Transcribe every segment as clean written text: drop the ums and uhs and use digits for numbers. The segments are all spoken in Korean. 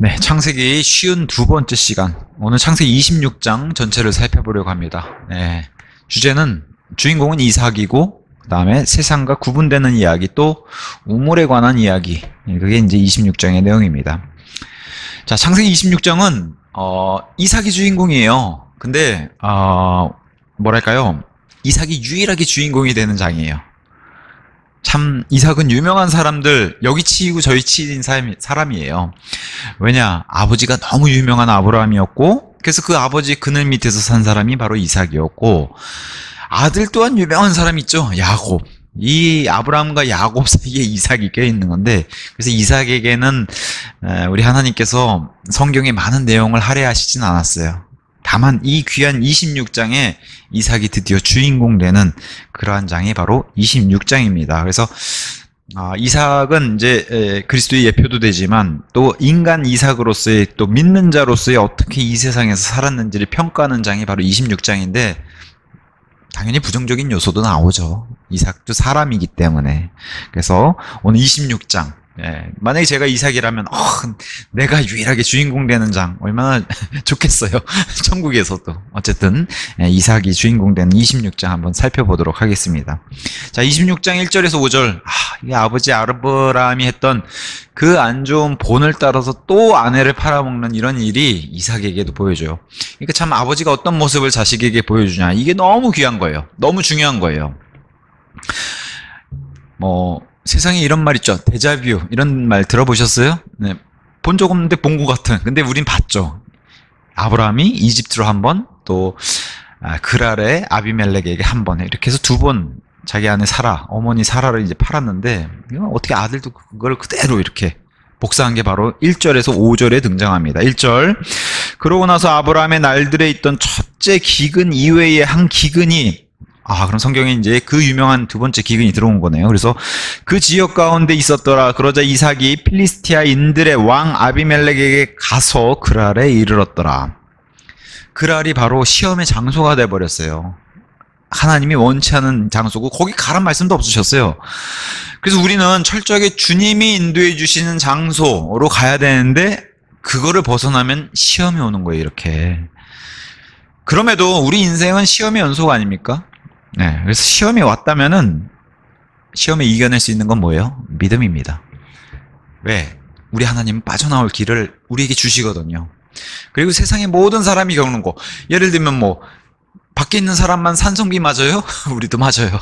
네, 창세기 52번째 시간. 오늘 창세기 26장 전체를 살펴보려고 합니다. 네, 주인공은 이삭이고, 그 다음에 세상과 구분되는 이야기, 또 우물에 관한 이야기. 그게 이제 26장의 내용입니다. 자, 창세기 26장은, 이삭이 주인공이에요. 근데, 뭐랄까요. 이삭이 유일하게 주인공이 되는 장이에요. 참 이삭은 유명한 사람들 여기 치이고 저기 치인 사람이에요. 왜냐? 아버지가 너무 유명한 아브라함이었고, 그래서 그 아버지 그늘 밑에서 산 사람이 바로 이삭이었고, 아들 또한 유명한 사람이 있죠. 야곱. 이 아브라함과 야곱 사이에 이삭이 껴있는 건데, 그래서 이삭에게는 우리 하나님께서 성경에 많은 내용을 할애하시진 않았어요. 다만 이 귀한 26장에 이삭이 드디어 주인공 되는 그러한 장이 바로 26장입니다. 그래서 이삭은 이제 그리스도의 예표도 되지만, 또 인간 이삭으로서의, 또 믿는 자로서의 어떻게 이 세상에서 살았는지를 평가하는 장이 바로 26장인데, 당연히 부정적인 요소도 나오죠. 이삭도 사람이기 때문에. 그래서 오늘 26장, 만약에 제가 이삭이라면 내가 유일하게 주인공 되는 장 얼마나 좋겠어요. 천국에서도. 어쨌든 이삭이 주인공 되는 26장 한번 살펴보도록 하겠습니다. 자, 26장 1절에서 5절. 이 아버지 아브라함이 했던 그 안 좋은 본을 따라서 또 아내를 팔아먹는 이런 일이 이삭에게도 보여줘요. 그러니까 참 아버지가 어떤 모습을 자식에게 보여주냐, 이게 너무 귀한 거예요. 너무 중요한 거예요. 세상에 이런 말 있죠. 데자뷰. 이런 말 들어보셨어요? 네. 본 적 없는데 본 것 같은. 근데 우린 봤죠. 아브라함이 이집트로 한 번, 또 그랄의 아비멜렉에게 한 번, 이렇게 해서 두 번 자기 아내 사라, 어머니 사라를 이제 팔았는데, 어떻게 아들도 그걸 그대로 이렇게 복사한 게 바로 1절에서 5절에 등장합니다. 1절. 그러고 나서 아브라함의 날들에 있던 첫째 기근 이외의 한 기근이, 그럼 성경에 이제 그 유명한 두 번째 기근이 들어온 거네요. 그래서 그 지역 가운데 있었더라. 그러자 이삭이 필리스티아인들의 왕 아비멜렉에게 가서 그랄에 이르렀더라. 그랄이 바로 시험의 장소가 돼버렸어요. 하나님이 원치 않은 장소고, 거기 가란 말씀도 없으셨어요. 그래서 우리는 철저하게 주님이 인도해 주시는 장소로 가야 되는데, 그거를 벗어나면 시험이 오는 거예요, 이렇게. 그럼에도 우리 인생은 시험의 연속 아닙니까? 네, 그래서 시험이 왔다면은 시험에 이겨낼 수 있는 건 뭐예요? 믿음입니다. 왜? 우리 하나님은 빠져나올 길을 우리에게 주시거든요. 그리고 세상의 모든 사람이 겪는 거, 예를 들면 밖에 있는 사람만 산성비 맞아요? 우리도 맞아요.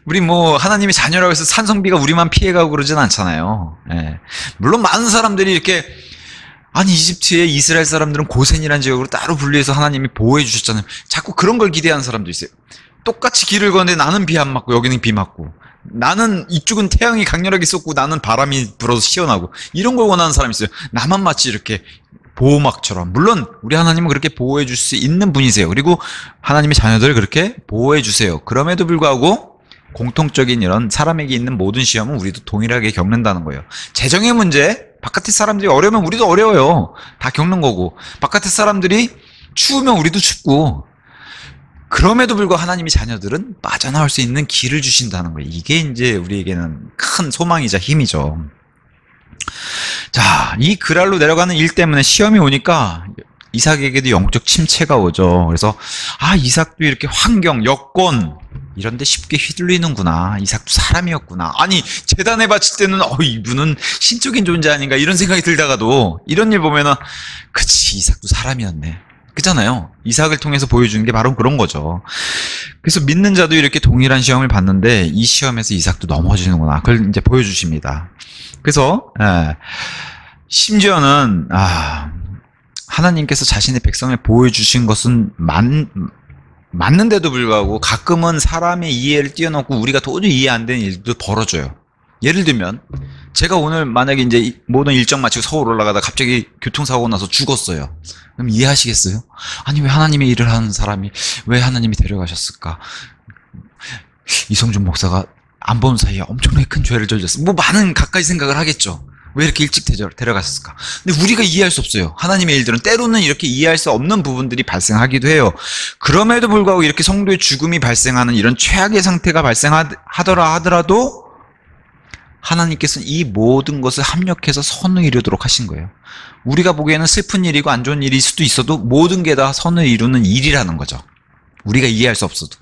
우리 하나님의 자녀라고 해서 산성비가 우리만 피해가고 그러진 않잖아요. 네. 물론 많은 사람들이 이렇게, 이집트의 이스라엘 사람들은 고센이라는 지역으로 따로 분리해서 하나님이 보호해 주셨잖아요. 자꾸 그런 걸 기대하는 사람도 있어요. 똑같이 길을 걷는데 나는 비 안 맞고 여기는 비 맞고, 나는 이쪽은 태양이 강렬하게 쏟고 나는 바람이 불어서 시원하고, 이런 걸 원하는 사람이 있어요. 나만 마치 이렇게 보호막처럼. 물론 우리 하나님은 그렇게 보호해 줄 수 있는 분이세요. 그리고 하나님의 자녀들을 그렇게 보호해 주세요. 그럼에도 불구하고 공통적인 이런 사람에게 있는 모든 시험은 우리도 동일하게 겪는다는 거예요. 재정의 문제, 바깥의 사람들이 어려우면 우리도 어려워요. 다 겪는 거고, 바깥의 사람들이 추우면 우리도 춥고, 그럼에도 불구하고 하나님의 자녀들은 빠져나올 수 있는 길을 주신다는 거예요. 이게 이제 우리에게는 큰 소망이자 힘이죠. 자, 이 그랄로 내려가는 일 때문에 시험이 오니까 이삭에게도 영적 침체가 오죠. 그래서 이삭도 이렇게 환경, 여건 이런 데 쉽게 휘둘리는구나. 이삭도 사람이었구나. 제단에 바칠 때는 이분은 신적인 존재 아닌가, 이런 생각이 들다가도 이런 일 보면은, 그치, 이삭도 사람이었네. 그잖아요. 이삭을 통해서 보여주는 게 바로 그런 거죠. 그래서 믿는 자도 이렇게 동일한 시험을 받는데, 이 시험에서 이삭도 넘어지는구나. 그걸 이제 보여주십니다. 그래서 심지어는 하나님께서 자신의 백성을 보여주신 것은 맞는데도 불구하고 가끔은 사람의 이해를 뛰어넘고 우리가 도저히 이해 안 되는 일도 벌어져요. 예를 들면 제가 오늘 만약에 이제 모든 일정 마치고 서울 올라가다 갑자기 교통사고 나서 죽었어요. 그럼 이해하시겠어요? 왜 하나님의 일을 하는 사람이 왜 하나님이 데려가셨을까? 이성준 목사가 안 본 사이에 엄청나게 큰 죄를 저질렀어. 많은 갖가지 생각을 하겠죠. 왜 이렇게 일찍 데려갔을까? 근데 우리가 이해할 수 없어요. 하나님의 일들은 때로는 이렇게 이해할 수 없는 부분들이 발생하기도 해요. 그럼에도 불구하고 이렇게 성도의 죽음이 발생하는 이런 최악의 상태가 발생하더라도 하나님께서는 이 모든 것을 합력해서 선을 이루도록 하신 거예요. 우리가 보기에는 슬픈 일이고 안 좋은 일일 수도 있어도 모든 게 다 선을 이루는 일이라는 거죠. 우리가 이해할 수 없어도.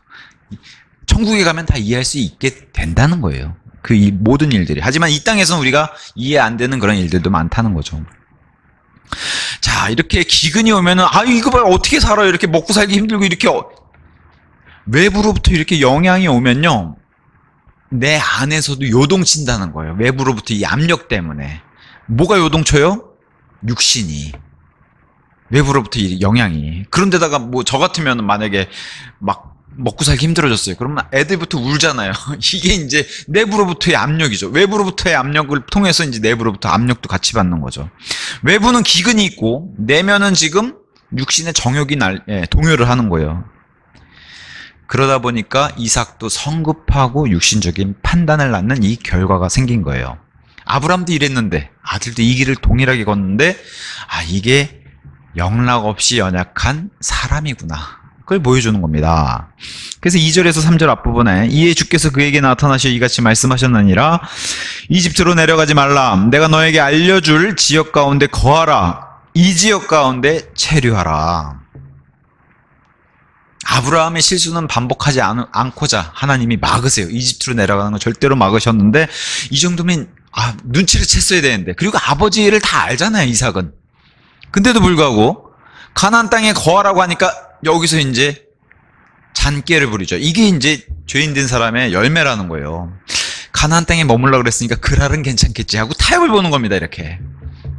천국에 가면 다 이해할 수 있게 된다는 거예요. 그 이 모든 일들이. 하지만 이 땅에서는 우리가 이해 안 되는 그런 일들도 많다는 거죠. 자, 이렇게 기근이 오면은, 이거 봐요. 어떻게 살아요? 이렇게 먹고 살기 힘들고, 이렇게, 외부로부터 이렇게 영향이 오면요. 내 안에서도 요동친다는 거예요. 외부로부터 이 압력 때문에. 뭐가 요동쳐요? 육신이. 외부로부터 이 영향이. 그런데다가 뭐 저 같으면 만약에 막 먹고 살기 힘들어졌어요. 그러면 애들부터 울잖아요. 이게 이제 내부로부터의 압력이죠. 외부로부터의 압력을 통해서 이제 내부로부터 압력도 같이 받는 거죠. 외부는 기근이 있고 내면은 지금 육신의 정욕이 동요를 하는 거예요. 그러다 보니까 이삭도 성급하고 육신적인 판단을 낳는 이 결과가 생긴 거예요. 아브람도 이랬는데 아들도 이 길을 동일하게 걷는데 이게 영락 없이 연약한 사람이구나. 그걸 보여주는 겁니다. 그래서 2절에서 3절 앞부분에 이에 주께서 그에게 나타나셔 이같이 말씀하셨느니라. 이집트로 내려가지 말라. 내가 너에게 알려줄 지역 가운데 거하라. 이 지역 가운데 체류하라. 아브라함의 실수는 반복하지 않고자 하나님이 막으세요. 이집트로 내려가는 건 절대로 막으셨는데 이 정도면 눈치를 챘어야 되는데, 그리고 아버지를 다 알잖아요, 이삭은. 근데도 불구하고 가나안 땅에 거하라고 하니까 여기서 이제 잔꾀를 부리죠. 이게 이제 죄인 된 사람의 열매라는 거예요. 가나안 땅에 머물라고 그랬으니까 그랄은 괜찮겠지 하고 타협을 보는 겁니다. 이렇게.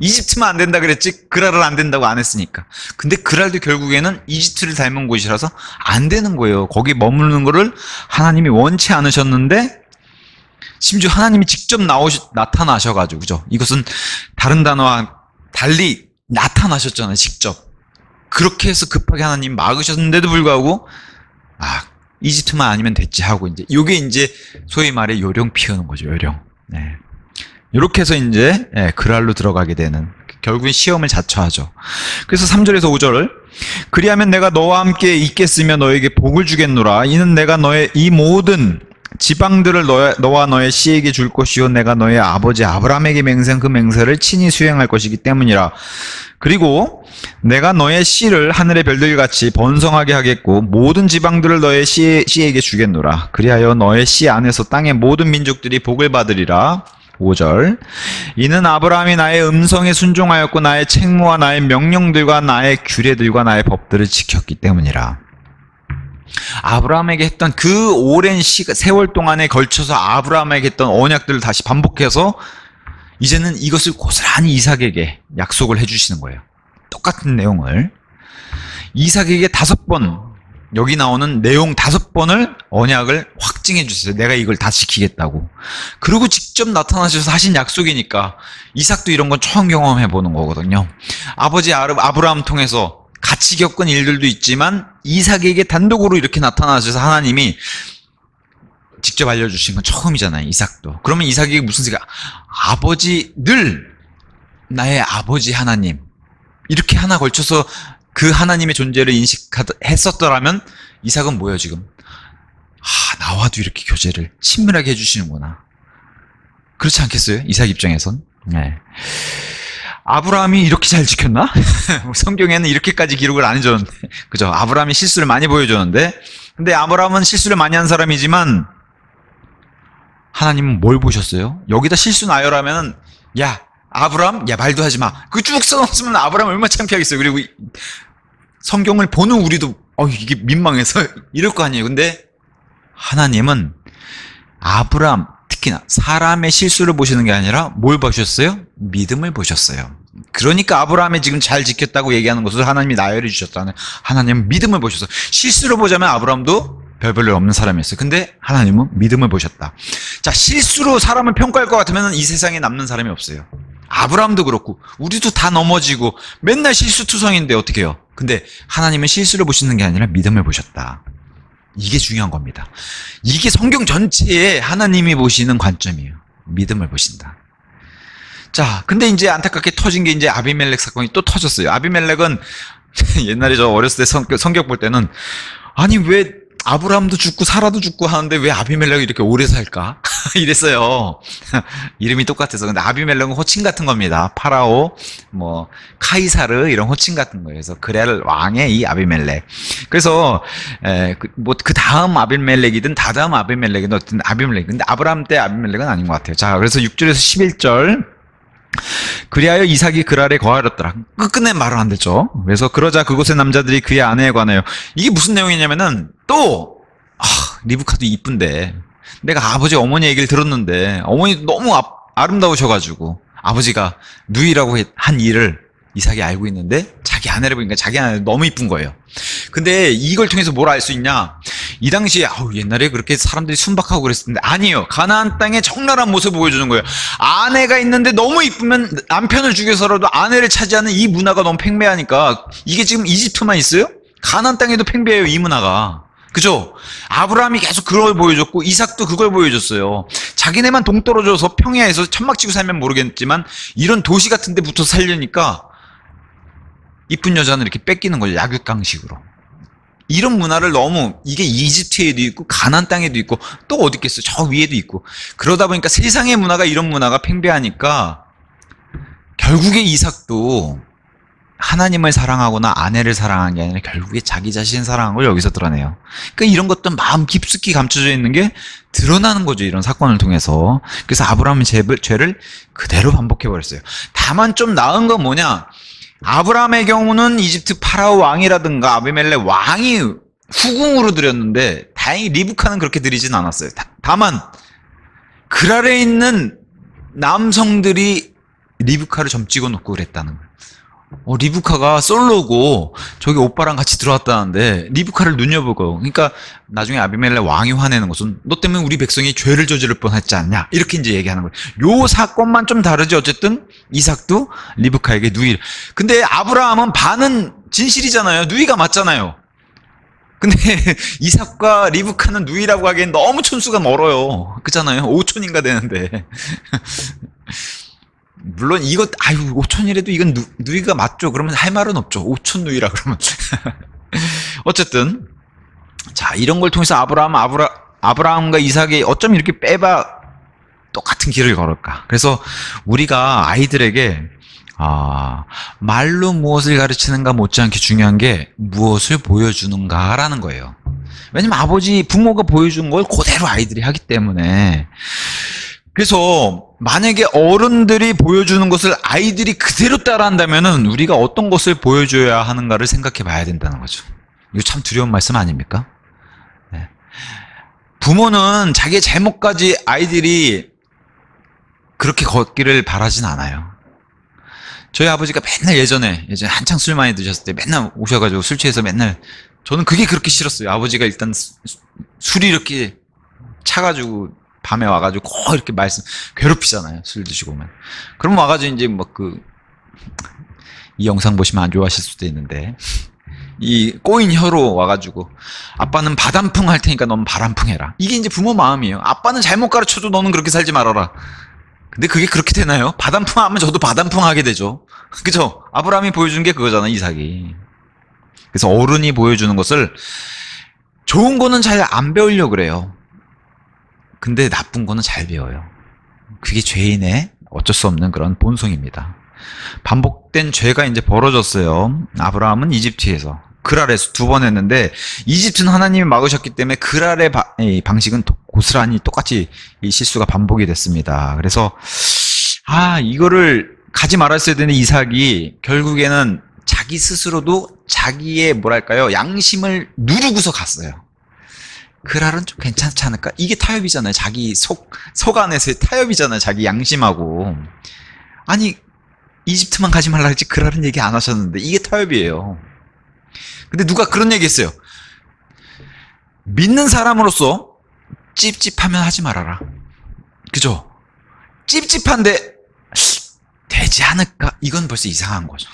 이집트만 안 된다 그랬지 그랄은 안 된다고 안 했으니까. 근데 그랄도 결국에는 이집트를 닮은 곳이라서 안 되는 거예요. 거기 머무르는 거를 하나님이 원치 않으셨는데, 심지어 하나님이 직접 나타나셔가지고, 그죠? 이것은 다른 단어와 달리 나타나셨잖아요, 직접. 그렇게 해서 급하게 하나님 막으셨는데도 불구하고, 이집트만 아니면 됐지 하고, 이제, 요게 이제, 소위 말해 요령 피우는 거죠, 요령. 네. 이렇게 해서 이제, 그랄로 들어가게 되는, 결국엔 시험을 자처하죠. 그래서 3절에서 5절을, 그리하면 내가 너와 함께 있겠으며 너에게 복을 주겠노라. 이는 내가 너의 이 모든 지방들을 너와 너의 씨에게 줄 것이요 내가 너의 아버지 아브라함에게 맹세한 그 맹세를 친히 수행할 것이기 때문이라. 그리고 내가 너의 씨를 하늘의 별들같이 번성하게 하겠고 모든 지방들을 너의 씨에게 주겠노라. 그리하여 너의 씨 안에서 땅의 모든 민족들이 복을 받으리라. 5절. 이는 아브라함이 나의 음성에 순종하였고 나의 책무와 나의 명령들과 나의 규례들과 나의 법들을 지켰기 때문이라. 아브라함에게 했던 그 오랜 세월 동안에 걸쳐서 아브라함에게 했던 언약들을 다시 반복해서 이제는 이것을 고스란히 이삭에게 약속을 해주시는 거예요. 똑같은 내용을. 이삭에게 5번, 여기 나오는 내용 5번을 언약을 확증해 주세요. 내가 이걸 다 지키겠다고. 그리고 직접 나타나셔서 하신 약속이니까 이삭도 이런 건 처음 경험해 보는 거거든요. 아버지 아브라함 통해서 같이 겪은 일들도 있지만 이삭에게 단독으로 이렇게 나타나셔서 하나님이 직접 알려주신 건 처음이잖아요. 이삭도. 그러면 이삭에게 무슨 생각? 늘 나의 아버지 하나님, 이렇게 하나 걸쳐서 그 하나님의 존재를 인식했었더라면 이삭은 뭐예요 지금? 나와도 이렇게 교제를 친밀하게 해주시는구나. 그렇지 않겠어요? 이삭 입장에선. 네. 아브라함이 이렇게 잘 지켰나? 성경에는 이렇게까지 기록을 안 해줬는데, 그죠? 아브라함이 실수를 많이 보여줬는데, 근데 아브라함은 실수를 많이 한 사람이지만 하나님은 뭘 보셨어요? 여기다 실수 나열하면은, 야 아브라함, 야 말도 하지 마. 그거 쭉 써놓으면 아브라함 얼마나 창피하겠어요. 그리고 성경을 보는 우리도 이게 민망해서 이럴 거 아니에요. 근데 하나님은 아브라함, 특히나 사람의 실수를 보시는 게 아니라 뭘 보셨어요? 믿음을 보셨어요. 그러니까 아브라함이 지금 잘 지켰다고 얘기하는 것을 하나님이 나열해 주셨다는, 하나님은 믿음을 보셨어요. 실수를 보자면 아브라함도 별볼일 없는 사람이었어요. 근데 하나님은 믿음을 보셨다. 자, 실수로 사람을 평가할 것 같으면 이 세상에 남는 사람이 없어요. 아브라함도 그렇고 우리도 다 넘어지고 맨날 실수투성인데 어떻게 해요? 근데 하나님은 실수를 보시는 게 아니라 믿음을 보셨다. 이게 중요한 겁니다. 이게 성경 전체에 하나님이 보시는 관점이에요. 믿음을 보신다. 자, 근데 이제 안타깝게 터진 게 이제 아비멜렉 사건이 또 터졌어요. 아비멜렉은 옛날에 저 어렸을 때 성격 볼 때는, 아니 왜 아브라함도 죽고 사라도 죽고 하는데 왜 아비멜렉이 이렇게 오래 살까? 이랬어요. 이름이 똑같아서. 근데 아비멜렉은 호칭 같은 겁니다. 파라오, 뭐 카이사르 이런 호칭 같은 거예요. 그래서 그랄 왕의 이 아비멜렉. 그래서 뭐 그 다음 아비멜렉이든 다다음 아비멜렉이든 어쨌든 아비멜렉. 근데 아브라함 때 아비멜렉은 아닌 것 같아요. 자, 그래서 6절에서 11절. 그리하여 이삭이 그랄에 거하였더라. 끝끝내 말은 안 되죠. 그래서 그러자 그곳의 남자들이 그의 아내에 관하여, 이게 무슨 내용이냐면은 또 리브카도 이쁜데 내가 아버지 어머니 얘기를 들었는데 어머니 너무 아름다우셔가지고 아버지가 누이라고 한 일을 이삭이 알고 있는데 자기 아내를 보니까 자기 아내가 너무 이쁜 거예요. 근데 이걸 통해서 뭘 알 수 있냐? 이 당시에 옛날에 그렇게 사람들이 순박하고 그랬었는데 아니에요. 가나안 땅의 적나라한 모습을 보여주는 거예요. 아내가 있는데 너무 이쁘면 남편을 죽여서라도 아내를 차지하는 이 문화가 너무 팽배하니까, 이게 지금 이집트만 있어요? 가나안 땅에도 팽배해요, 이 문화가. 그죠? 아브라함이 계속 그걸 보여줬고 이삭도 그걸 보여줬어요. 자기네만 동떨어져서 평야에서 천막 치고 살면 모르겠지만 이런 도시 같은 데 붙어 살려니까 이쁜 여자는 이렇게 뺏기는 거죠. 약육강식으로. 이런 문화를 너무, 이게 이집트에도 있고 가나안 땅에도 있고 또 어디 있겠어요? 저 위에도 있고. 그러다 보니까 세상의 문화가, 이런 문화가 팽배하니까 결국에 이삭도 하나님을 사랑하거나 아내를 사랑한 게 아니라 결국에 자기 자신을 사랑한 걸 여기서 드러내요. 그러니까 이런 것도 마음 깊숙이 감춰져 있는 게 드러나는 거죠, 이런 사건을 통해서. 그래서 아브라함은 죄를 그대로 반복해버렸어요. 다만 좀 나은 건 뭐냐, 아브라함의 경우는 이집트 파라오 왕이라든가 아비멜렉 왕이 후궁으로 드렸는데 다행히 리브카는 그렇게 드리진 않았어요. 다만 그랄에 있는 남성들이 리브카를 점찍어 놓고 그랬다는 거예요. 리브카가 솔로고 저기 오빠랑 같이 들어왔다는데 리브카를 눈여보고, 그러니까 나중에 아비멜렉 왕이 화내는 것은 너 때문에 우리 백성이 죄를 저지를 뻔했지 않냐, 이렇게 이제 얘기하는 거예요. 요 사건만 좀 다르지. 어쨌든 이삭도 리브카에게 누이. 근데 아브라함은 반은 진실이잖아요. 누이가 맞잖아요. 근데 이삭과 리브카는 누이라고 하기엔 너무 촌수가 멀어요. 그잖아요. 5촌인가 되는데. 물론 이것, 5촌이라도 이건 누이가 맞죠? 그러면 할 말은 없죠. 5촌 누이라 그러면. 어쨌든 자, 이런 걸 통해서 아브라함과 이삭이 어쩜 이렇게 빼봐 똑같은 길을 걸을까? 그래서 우리가 아이들에게 말로 무엇을 가르치는가 못지않게 중요한 게 무엇을 보여주는가라는 거예요. 왜냐면 부모가 보여준 걸 그대로 아이들이 하기 때문에. 그래서 만약에 어른들이 보여주는 것을 아이들이 그대로 따라한다면은 우리가 어떤 것을 보여줘야 하는가를 생각해 봐야 된다는 거죠. 이거 참 두려운 말씀 아닙니까? 네. 부모는 자기의 잘못까지 아이들이 그렇게 걷기를 바라진 않아요. 저희 아버지가 맨날 예전에 한창 술 많이 드셨을 때 맨날 오셔가지고 술 취해서 맨날, 저는 그게 그렇게 싫었어요. 아버지가 일단 술이 이렇게 차가지고 밤에 와가지고 이렇게 괴롭히잖아요. 술 드시고 오면. 그럼 와가지고 이제 이 영상 보시면 안 좋아하실 수도 있는데, 이 꼬인 혀로 와가지고 아빠는 바람풍 할 테니까 넌 바람풍 해라. 이게 이제 부모 마음이에요. 아빠는 잘못 가르쳐도 너는 그렇게 살지 말아라. 근데 그게 그렇게 되나요? 바람풍 하면 저도 바람풍 하게 되죠. 그죠? 아브라함이 보여준 게 그거잖아, 이삭이. 그래서 어른이 보여주는 것을, 좋은 거는 잘 안 배우려고 그래요. 근데 나쁜 거는 잘 배워요. 그게 죄인의 어쩔 수 없는 그런 본성입니다. 반복된 죄가 이제 벌어졌어요. 아브라함은 이집트에서, 그랄에서 2번 했는데, 이집트는 하나님이 막으셨기 때문에 그랄의 방식은 고스란히 똑같이 이 실수가 반복이 됐습니다. 그래서 이거를 가지 말았어야 되는 이삭이 결국에는 자기 스스로도 자기의 양심을 누르고서 갔어요. 그랄은 좀 괜찮지 않을까? 이게 타협이잖아요. 자기 속 안에서의 타협이잖아요. 자기 양심하고. 아니, 이집트만 가지 말라 했지 그랄은 얘기 안 하셨는데 이게 타협이에요. 근데 누가 그런 얘기 했어요. 믿는 사람으로서 찝찝하면 하지 말아라. 그죠? 찝찝한데 되지 않을까? 이건 벌써 이상한 거죠.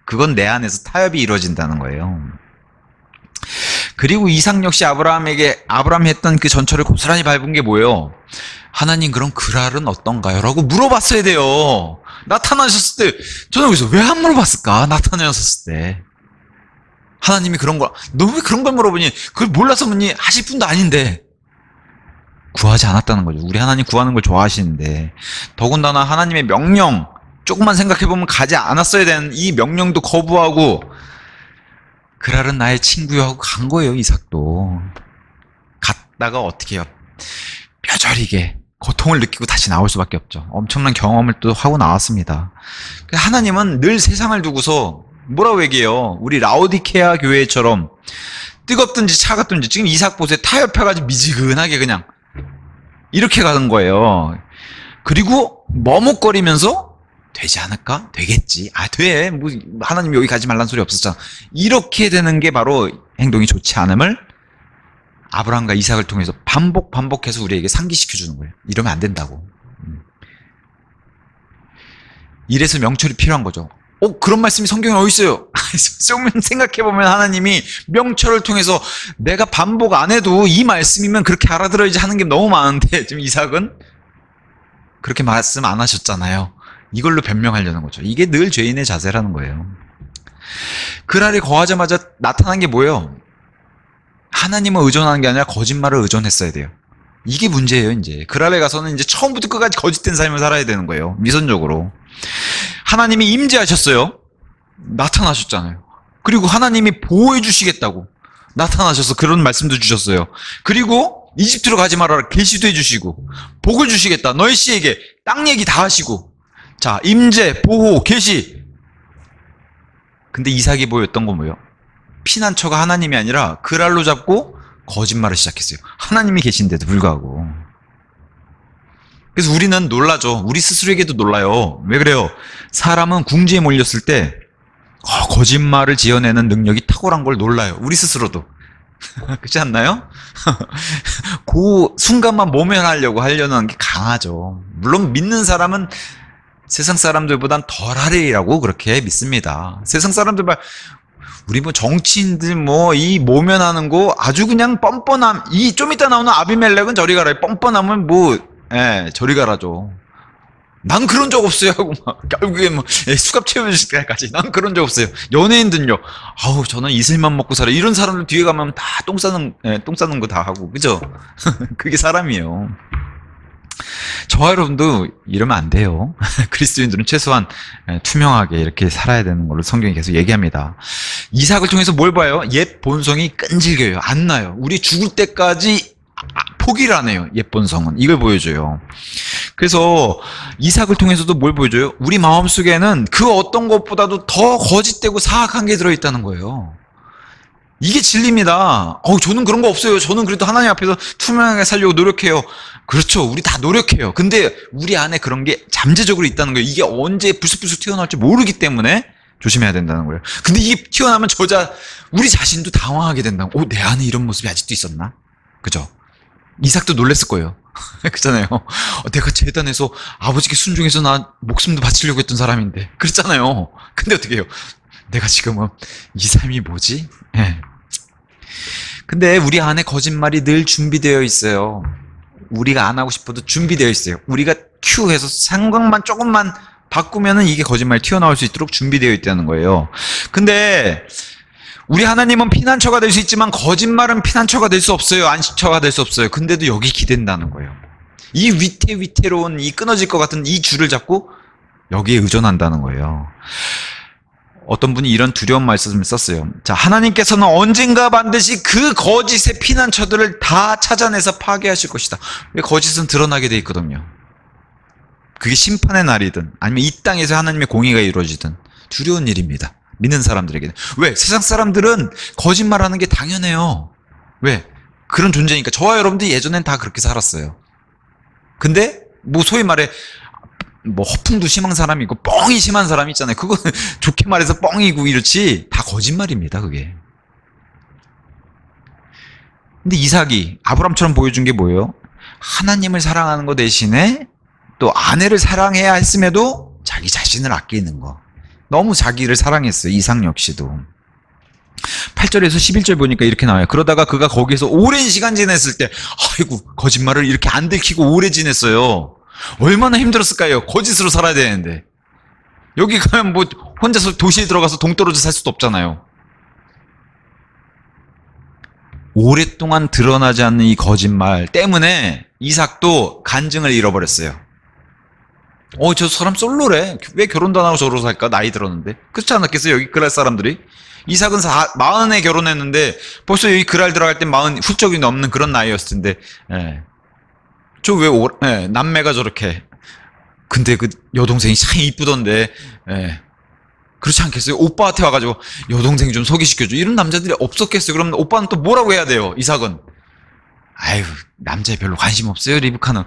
그건 내 안에서 타협이 이루어진다는 거예요. 그리고 이삭 역시 아브라함이 했던 그 전철을 고스란히 밟은 게 뭐예요? 하나님, 그럼 그랄은 어떤가요? 라고 물어봤어야 돼요. 나타나셨을 때. 저는 여기서 왜 안 물어봤을까? 나타나셨을 때. 하나님이 너 왜 그런 걸 물어보니? 그걸 몰라서 묻니? 하실 분도 아닌데. 구하지 않았다는 거죠. 우리 하나님 구하는 걸 좋아하시는데, 더군다나 하나님의 명령, 조금만 생각해보면 가지 않았어야 되는 이 명령도 거부하고, 그랄은 나의 친구요 하고 간 거예요. 이삭도. 갔다가 어떻게 해요? 뼈저리게 고통을 느끼고 다시 나올 수밖에 없죠. 엄청난 경험을 또 하고 나왔습니다. 하나님은 늘 세상을 두고서 뭐라고 얘기해요? 우리 라오디케아 교회처럼 뜨겁든지 차갑든지, 지금 이삭 보세요. 타협해가지고 미지근하게 그냥 이렇게 가는 거예요. 그리고 머뭇거리면서 되지 않을까? 되겠지. 아, 돼. 뭐 하나님 여기 가지 말란 소리 없었잖아. 이렇게 되는 게 바로 행동이 좋지 않음을 아브라함과 이삭을 통해서 반복해서 우리에게 상기시켜 주는 거예요. 이러면 안 된다고. 이래서 명철이 필요한 거죠. 그런 말씀이 성경에 어디 있어요? 생각해보면 하나님이 명철을 통해서 내가 반복 안 해도 이 말씀이면 그렇게 알아들어야지 하는 게 너무 많은데, 지금 이삭은 그렇게 말씀 안 하셨잖아요. 이걸로 변명하려는 거죠. 이게 늘 죄인의 자세라는 거예요. 그날이 거하자마자 나타난 게 뭐예요? 하나님을 의존하는 게 아니라 거짓말을 의존했어야 돼요. 이게 문제예요, 이제. 그랄에 가서는 이제 처음부터 끝까지 거짓된 삶을 살아야 되는 거예요. 미선적으로. 하나님이 임재하셨어요. 나타나셨잖아요. 그리고 하나님이 보호해 주시겠다고 나타나셔서 그런 말씀도 주셨어요. 그리고 이집트로 가지 말아라 계시도 해주시고, 복을 주시겠다 너희 씨에게, 땅 얘기 다 하시고, 자, 임재, 보호, 계시. 근데 이삭이 보였던 건 뭐예요? 피난처가 하나님이 아니라 그랄로 잡고 거짓말을 시작했어요. 하나님이 계신데도 불구하고. 그래서 우리는 놀라죠. 우리 스스로에게도 놀라요. 왜 그래요? 사람은 궁지에 몰렸을 때 거짓말을 지어내는 능력이 탁월한 걸 놀라요. 우리 스스로도. 그렇지 않나요? 그 순간만 모면하려고 하려는 게 강하죠. 물론 믿는 사람은 세상 사람들보단 덜하리라고 그렇게 믿습니다. 세상 사람들 말, 우리 뭐 정치인들 뭐 이 모면하는 거 아주 그냥 뻔뻔함. 이 좀 이따 나오는 아비멜렉은 저리 가라. 뻔뻔함은 뭐, 저리 가라죠. 난 그런 적 없어요 하고 막 결국에 뭐 수갑 채워주실 때까지 난 그런 적 없어요. 연예인들요. 아우 저는 이슬만 먹고 살아. 이런 사람들 뒤에 가면 다 똥 싸는 거 다 하고, 그죠? 그게 사람이에요. 저와 여러분도 이러면 안 돼요. 그리스도인들은 최소한 투명하게 이렇게 살아야 되는 걸로 성경이 계속 얘기합니다. 이삭을 통해서 뭘 봐요? 옛 본성이 끈질겨요. 안 나요. 우리 죽을 때까지 포기를 안 해요. 옛 본성은. 이걸 보여줘요. 그래서 이삭을 통해서도 뭘 보여줘요? 우리 마음속에는 그 어떤 것보다도 더 거짓되고 사악한 게 들어있다는 거예요. 이게 진리입니다. 저는 그런 거 없어요. 저는 그래도 하나님 앞에서 투명하게 살려고 노력해요. 그렇죠. 우리 다 노력해요. 근데 우리 안에 그런 게 잠재적으로 있다는 거예요. 이게 언제 불쑥불쑥 튀어나올지 모르기 때문에 조심해야 된다는 거예요. 근데 이게 튀어나오면 우리 자신도 당황하게 된다고. 내 안에 이런 모습이 아직도 있었나? 그죠? 이삭도 놀랬을 거예요. 그렇잖아요. 내가 재단에서 아버지께 순종해서 나 목숨도 바치려고 했던 사람인데. 그렇잖아요. 근데 어떻게 해요? 내가 지금은 이 삶이 뭐지? 근데 우리 안에 거짓말이 늘 준비되어 있어요. 우리가 안 하고 싶어도 준비되어 있어요. 우리가 큐해서 생각만 조금만 바꾸면은 이게 거짓말이 튀어나올 수 있도록 준비되어 있다는 거예요. 근데 우리 하나님은 피난처가 될 수 있지만 거짓말은 피난처가 될 수 없어요. 안식처가 될 수 없어요. 근데도 여기 기댄다는 거예요. 이 위태로운 이 끊어질 것 같은 이 줄을 잡고 여기에 의존한다는 거예요. 어떤 분이 이런 두려운 말씀을 썼어요. 자, 하나님께서는 언젠가 반드시 그 거짓의 피난처들을 다 찾아내서 파괴하실 것이다. 왜 거짓은 드러나게 돼 있거든요. 그게 심판의 날이든 아니면 이 땅에서 하나님의 공의가 이루어지든 두려운 일입니다. 믿는 사람들에게는. 왜? 세상 사람들은 거짓말하는 게 당연해요. 왜? 그런 존재니까. 저와 여러분들이 예전엔 다 그렇게 살았어요. 근데 뭐 소위 말해 뭐 허풍도 심한 사람이 있고 뻥이 심한 사람이 있잖아요. 그거는 좋게 말해서 뻥이고 이렇지 다 거짓말입니다. 그게. 근데 이삭이 아브람처럼 보여준 게 뭐예요? 하나님을 사랑하는 거 대신에 또 아내를 사랑해야 했음에도 자기 자신을 아끼는 거. 너무 자기를 사랑했어요. 이삭 역시도. 8절에서 11절 보니까 이렇게 나와요. 그러다가 그가 거기서 오랜 시간 지냈을 때, 아이고 거짓말을 이렇게 안 들키고 오래 지냈어요. 얼마나 힘들었을까요? 거짓으로 살아야 되는데. 여기 가면 뭐 혼자서 도시에 들어가서 동떨어져 살 수도 없잖아요. 오랫동안 드러나지 않는 이 거짓말 때문에 이삭도 간증을 잃어버렸어요. 저 사람 솔로래. 왜 결혼도 안 하고 저러고 살까? 나이 들었는데. 그렇지 않았겠어요? 여기 그랄 사람들이? 이삭은 40에 결혼했는데 벌써 여기 그랄 들어갈 때 40 훌쩍이 넘는 그런 나이였을 텐데. 예. 남매가 저렇게. 근데 그 여동생이 참 이쁘던데. 예. 그렇지 않겠어요? 오빠한테 와가지고 여동생 좀 소개시켜줘. 이런 남자들이 없었겠어요. 그럼 오빠는 또 뭐라고 해야 돼요? 이삭은. 아유, 남자에 별로 관심 없어요, 리브카는.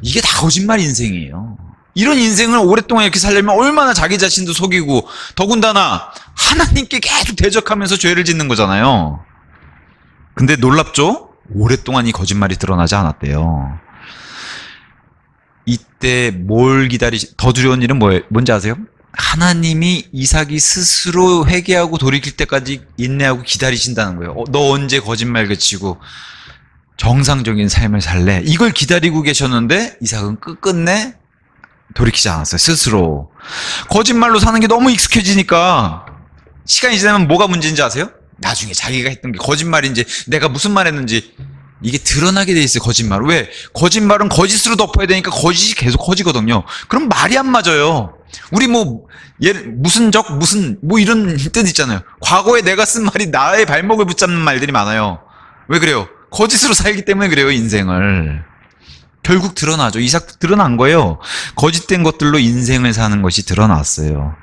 이게 다 거짓말 인생이에요. 이런 인생을 오랫동안 이렇게 살려면 얼마나 자기 자신도 속이고, 더군다나 하나님께 계속 대적하면서 죄를 짓는 거잖아요. 근데 놀랍죠? 오랫동안 이 거짓말이 드러나지 않았대요. 이때 더 두려운 일은 뭔지 아세요? 하나님이 이삭이 스스로 회개하고 돌이킬 때까지 인내하고 기다리신다는 거예요. 너 언제 거짓말 그치고 정상적인 삶을 살래? 이걸 기다리고 계셨는데 이삭은 끝끝내 돌이키지 않았어요. 스스로. 거짓말로 사는 게 너무 익숙해지니까 시간이 지나면 뭐가 문제인지 아세요? 나중에 자기가 했던 게 거짓말인지 내가 무슨 말 했는지 이게 드러나게 돼 있어요. 거짓말. 왜? 거짓말은 거짓으로 덮어야 되니까 거짓이 계속 커지거든요. 그럼 말이 안 맞아요. 우리 무슨 이런 뜻 있잖아요. 과거에 내가 쓴 말이 나의 발목을 붙잡는 말들이 많아요. 왜 그래요? 거짓으로 살기 때문에 그래요, 인생을. 결국 드러나죠. 이삭도 드러난 거예요. 거짓된 것들로 인생을 사는 것이 드러났어요.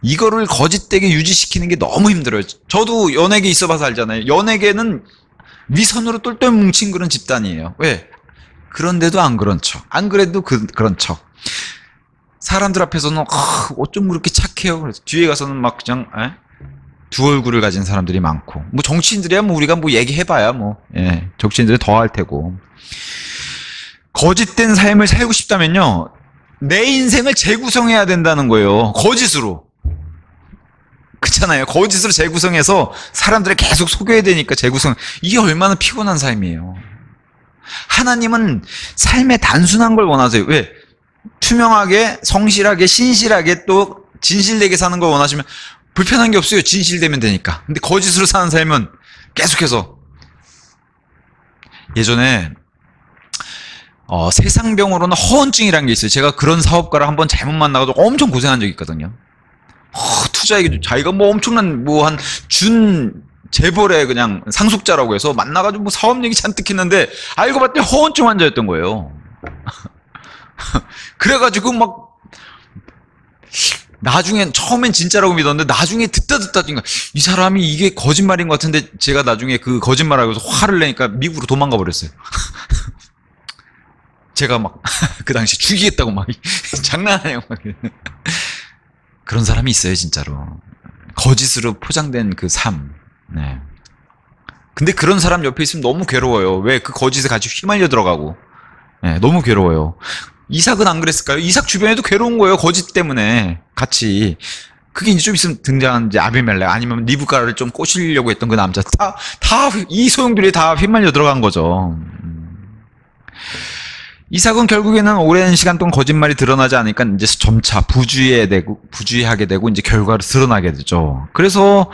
이거를 거짓되게 유지시키는 게 너무 힘들어요. 저도 연예계 있어봐서 알잖아요. 연예계는 위선으로 똘똘 뭉친 그런 집단이에요. 왜? 그런데도 안 그런 척. 안 그래도 그런 척. 사람들 앞에서는 어쩜 그렇게 착해요. 그래서 뒤에 가서는 막 그냥 두 얼굴을 가진 사람들이 많고, 정치인들이야 우리가 얘기해봐야 정치인들은 더 할 테고. 거짓된 삶을 살고 싶다면요, 내 인생을 재구성해야 된다는 거예요. 거짓으로. 그렇잖아요. 거짓으로 재구성해서 사람들을 계속 속여야 되니까 재구성. 이게 얼마나 피곤한 삶이에요. 하나님은 삶의 단순한 걸 원하세요. 왜? 투명하게, 성실하게, 신실하게 또 진실되게 사는 걸 원하시면 불편한 게 없어요. 진실되면 되니까. 근데 거짓으로 사는 삶은 계속해서. 예전에 세상병으로는 허언증이라는 게 있어요. 제가 그런 사업가를 한번 잘못 만나가지고 엄청 고생한 적이 있거든요. 투자액이 자기가 엄청난 한 재벌의 그냥 상속자라고 해서 만나가지고 사업 얘기 잔뜩 했는데 알고 봤더니 허언증 환자였던 거예요. 그래가지고 나중엔 처음엔 진짜라고 믿었는데 나중에 듣다 이 사람이 이게 거짓말인 것 같은데 제가 나중에 그 거짓말하고 해서 화를 내니까 미국으로 도망가 버렸어요. 제가 그 당시 죽이겠다고 장난 아니에요. 그런 사람이 있어요, 진짜로. 거짓으로 포장된 그 삶. 네. 근데 그런 사람 옆에 있으면 너무 괴로워요. 왜? 그 거짓에 같이 휘말려 들어가고. 네, 너무 괴로워요. 이삭은 안 그랬을까요? 이삭 주변에도 괴로운 거예요. 거짓 때문에 같이. 그게 이제 좀 있으면 등장하는 아비멜렉 아니면 리브가를 좀 꼬시려고 했던 그 남자. 이 소용돌이에 다 휘말려 들어간 거죠. 이삭은 결국에는 오랜 시간 동안 거짓말이 드러나지 않으니까 이제 점차 부주의하게 되고 이제 결과로 드러나게 되죠. 그래서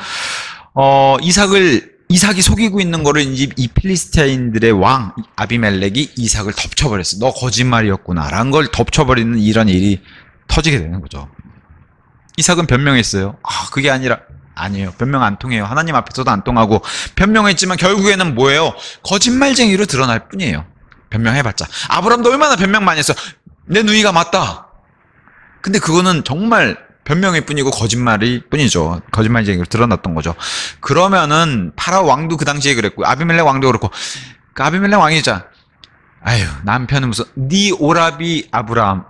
이삭이 속이고 있는 거를 이제 이 필리스타인들의 왕 아비멜렉이 이삭을 덮쳐버렸어요. 너 거짓말이었구나라는 걸 덮쳐버리는 이런 일이 터지게 되는 거죠. 이삭은 변명했어요. 그게 아니에요. 변명 안 통해요. 하나님 앞에서도 안 통하고 변명했지만 결국에는 뭐예요? 거짓말쟁이로 드러날 뿐이에요. 변명해봤자. 아브라함도 얼마나 변명 많이 했어. 내 누이가 맞다. 근데 그거는 정말 변명일 뿐이고 거짓말일 뿐이죠. 거짓말쟁이로 드러났던 거죠. 그러면은 파라오 왕도 그 당시에 그랬고 아비멜렉 왕도 그렇고 그 아비멜렉 왕이자 남편은 무슨 네 오라비 아브라함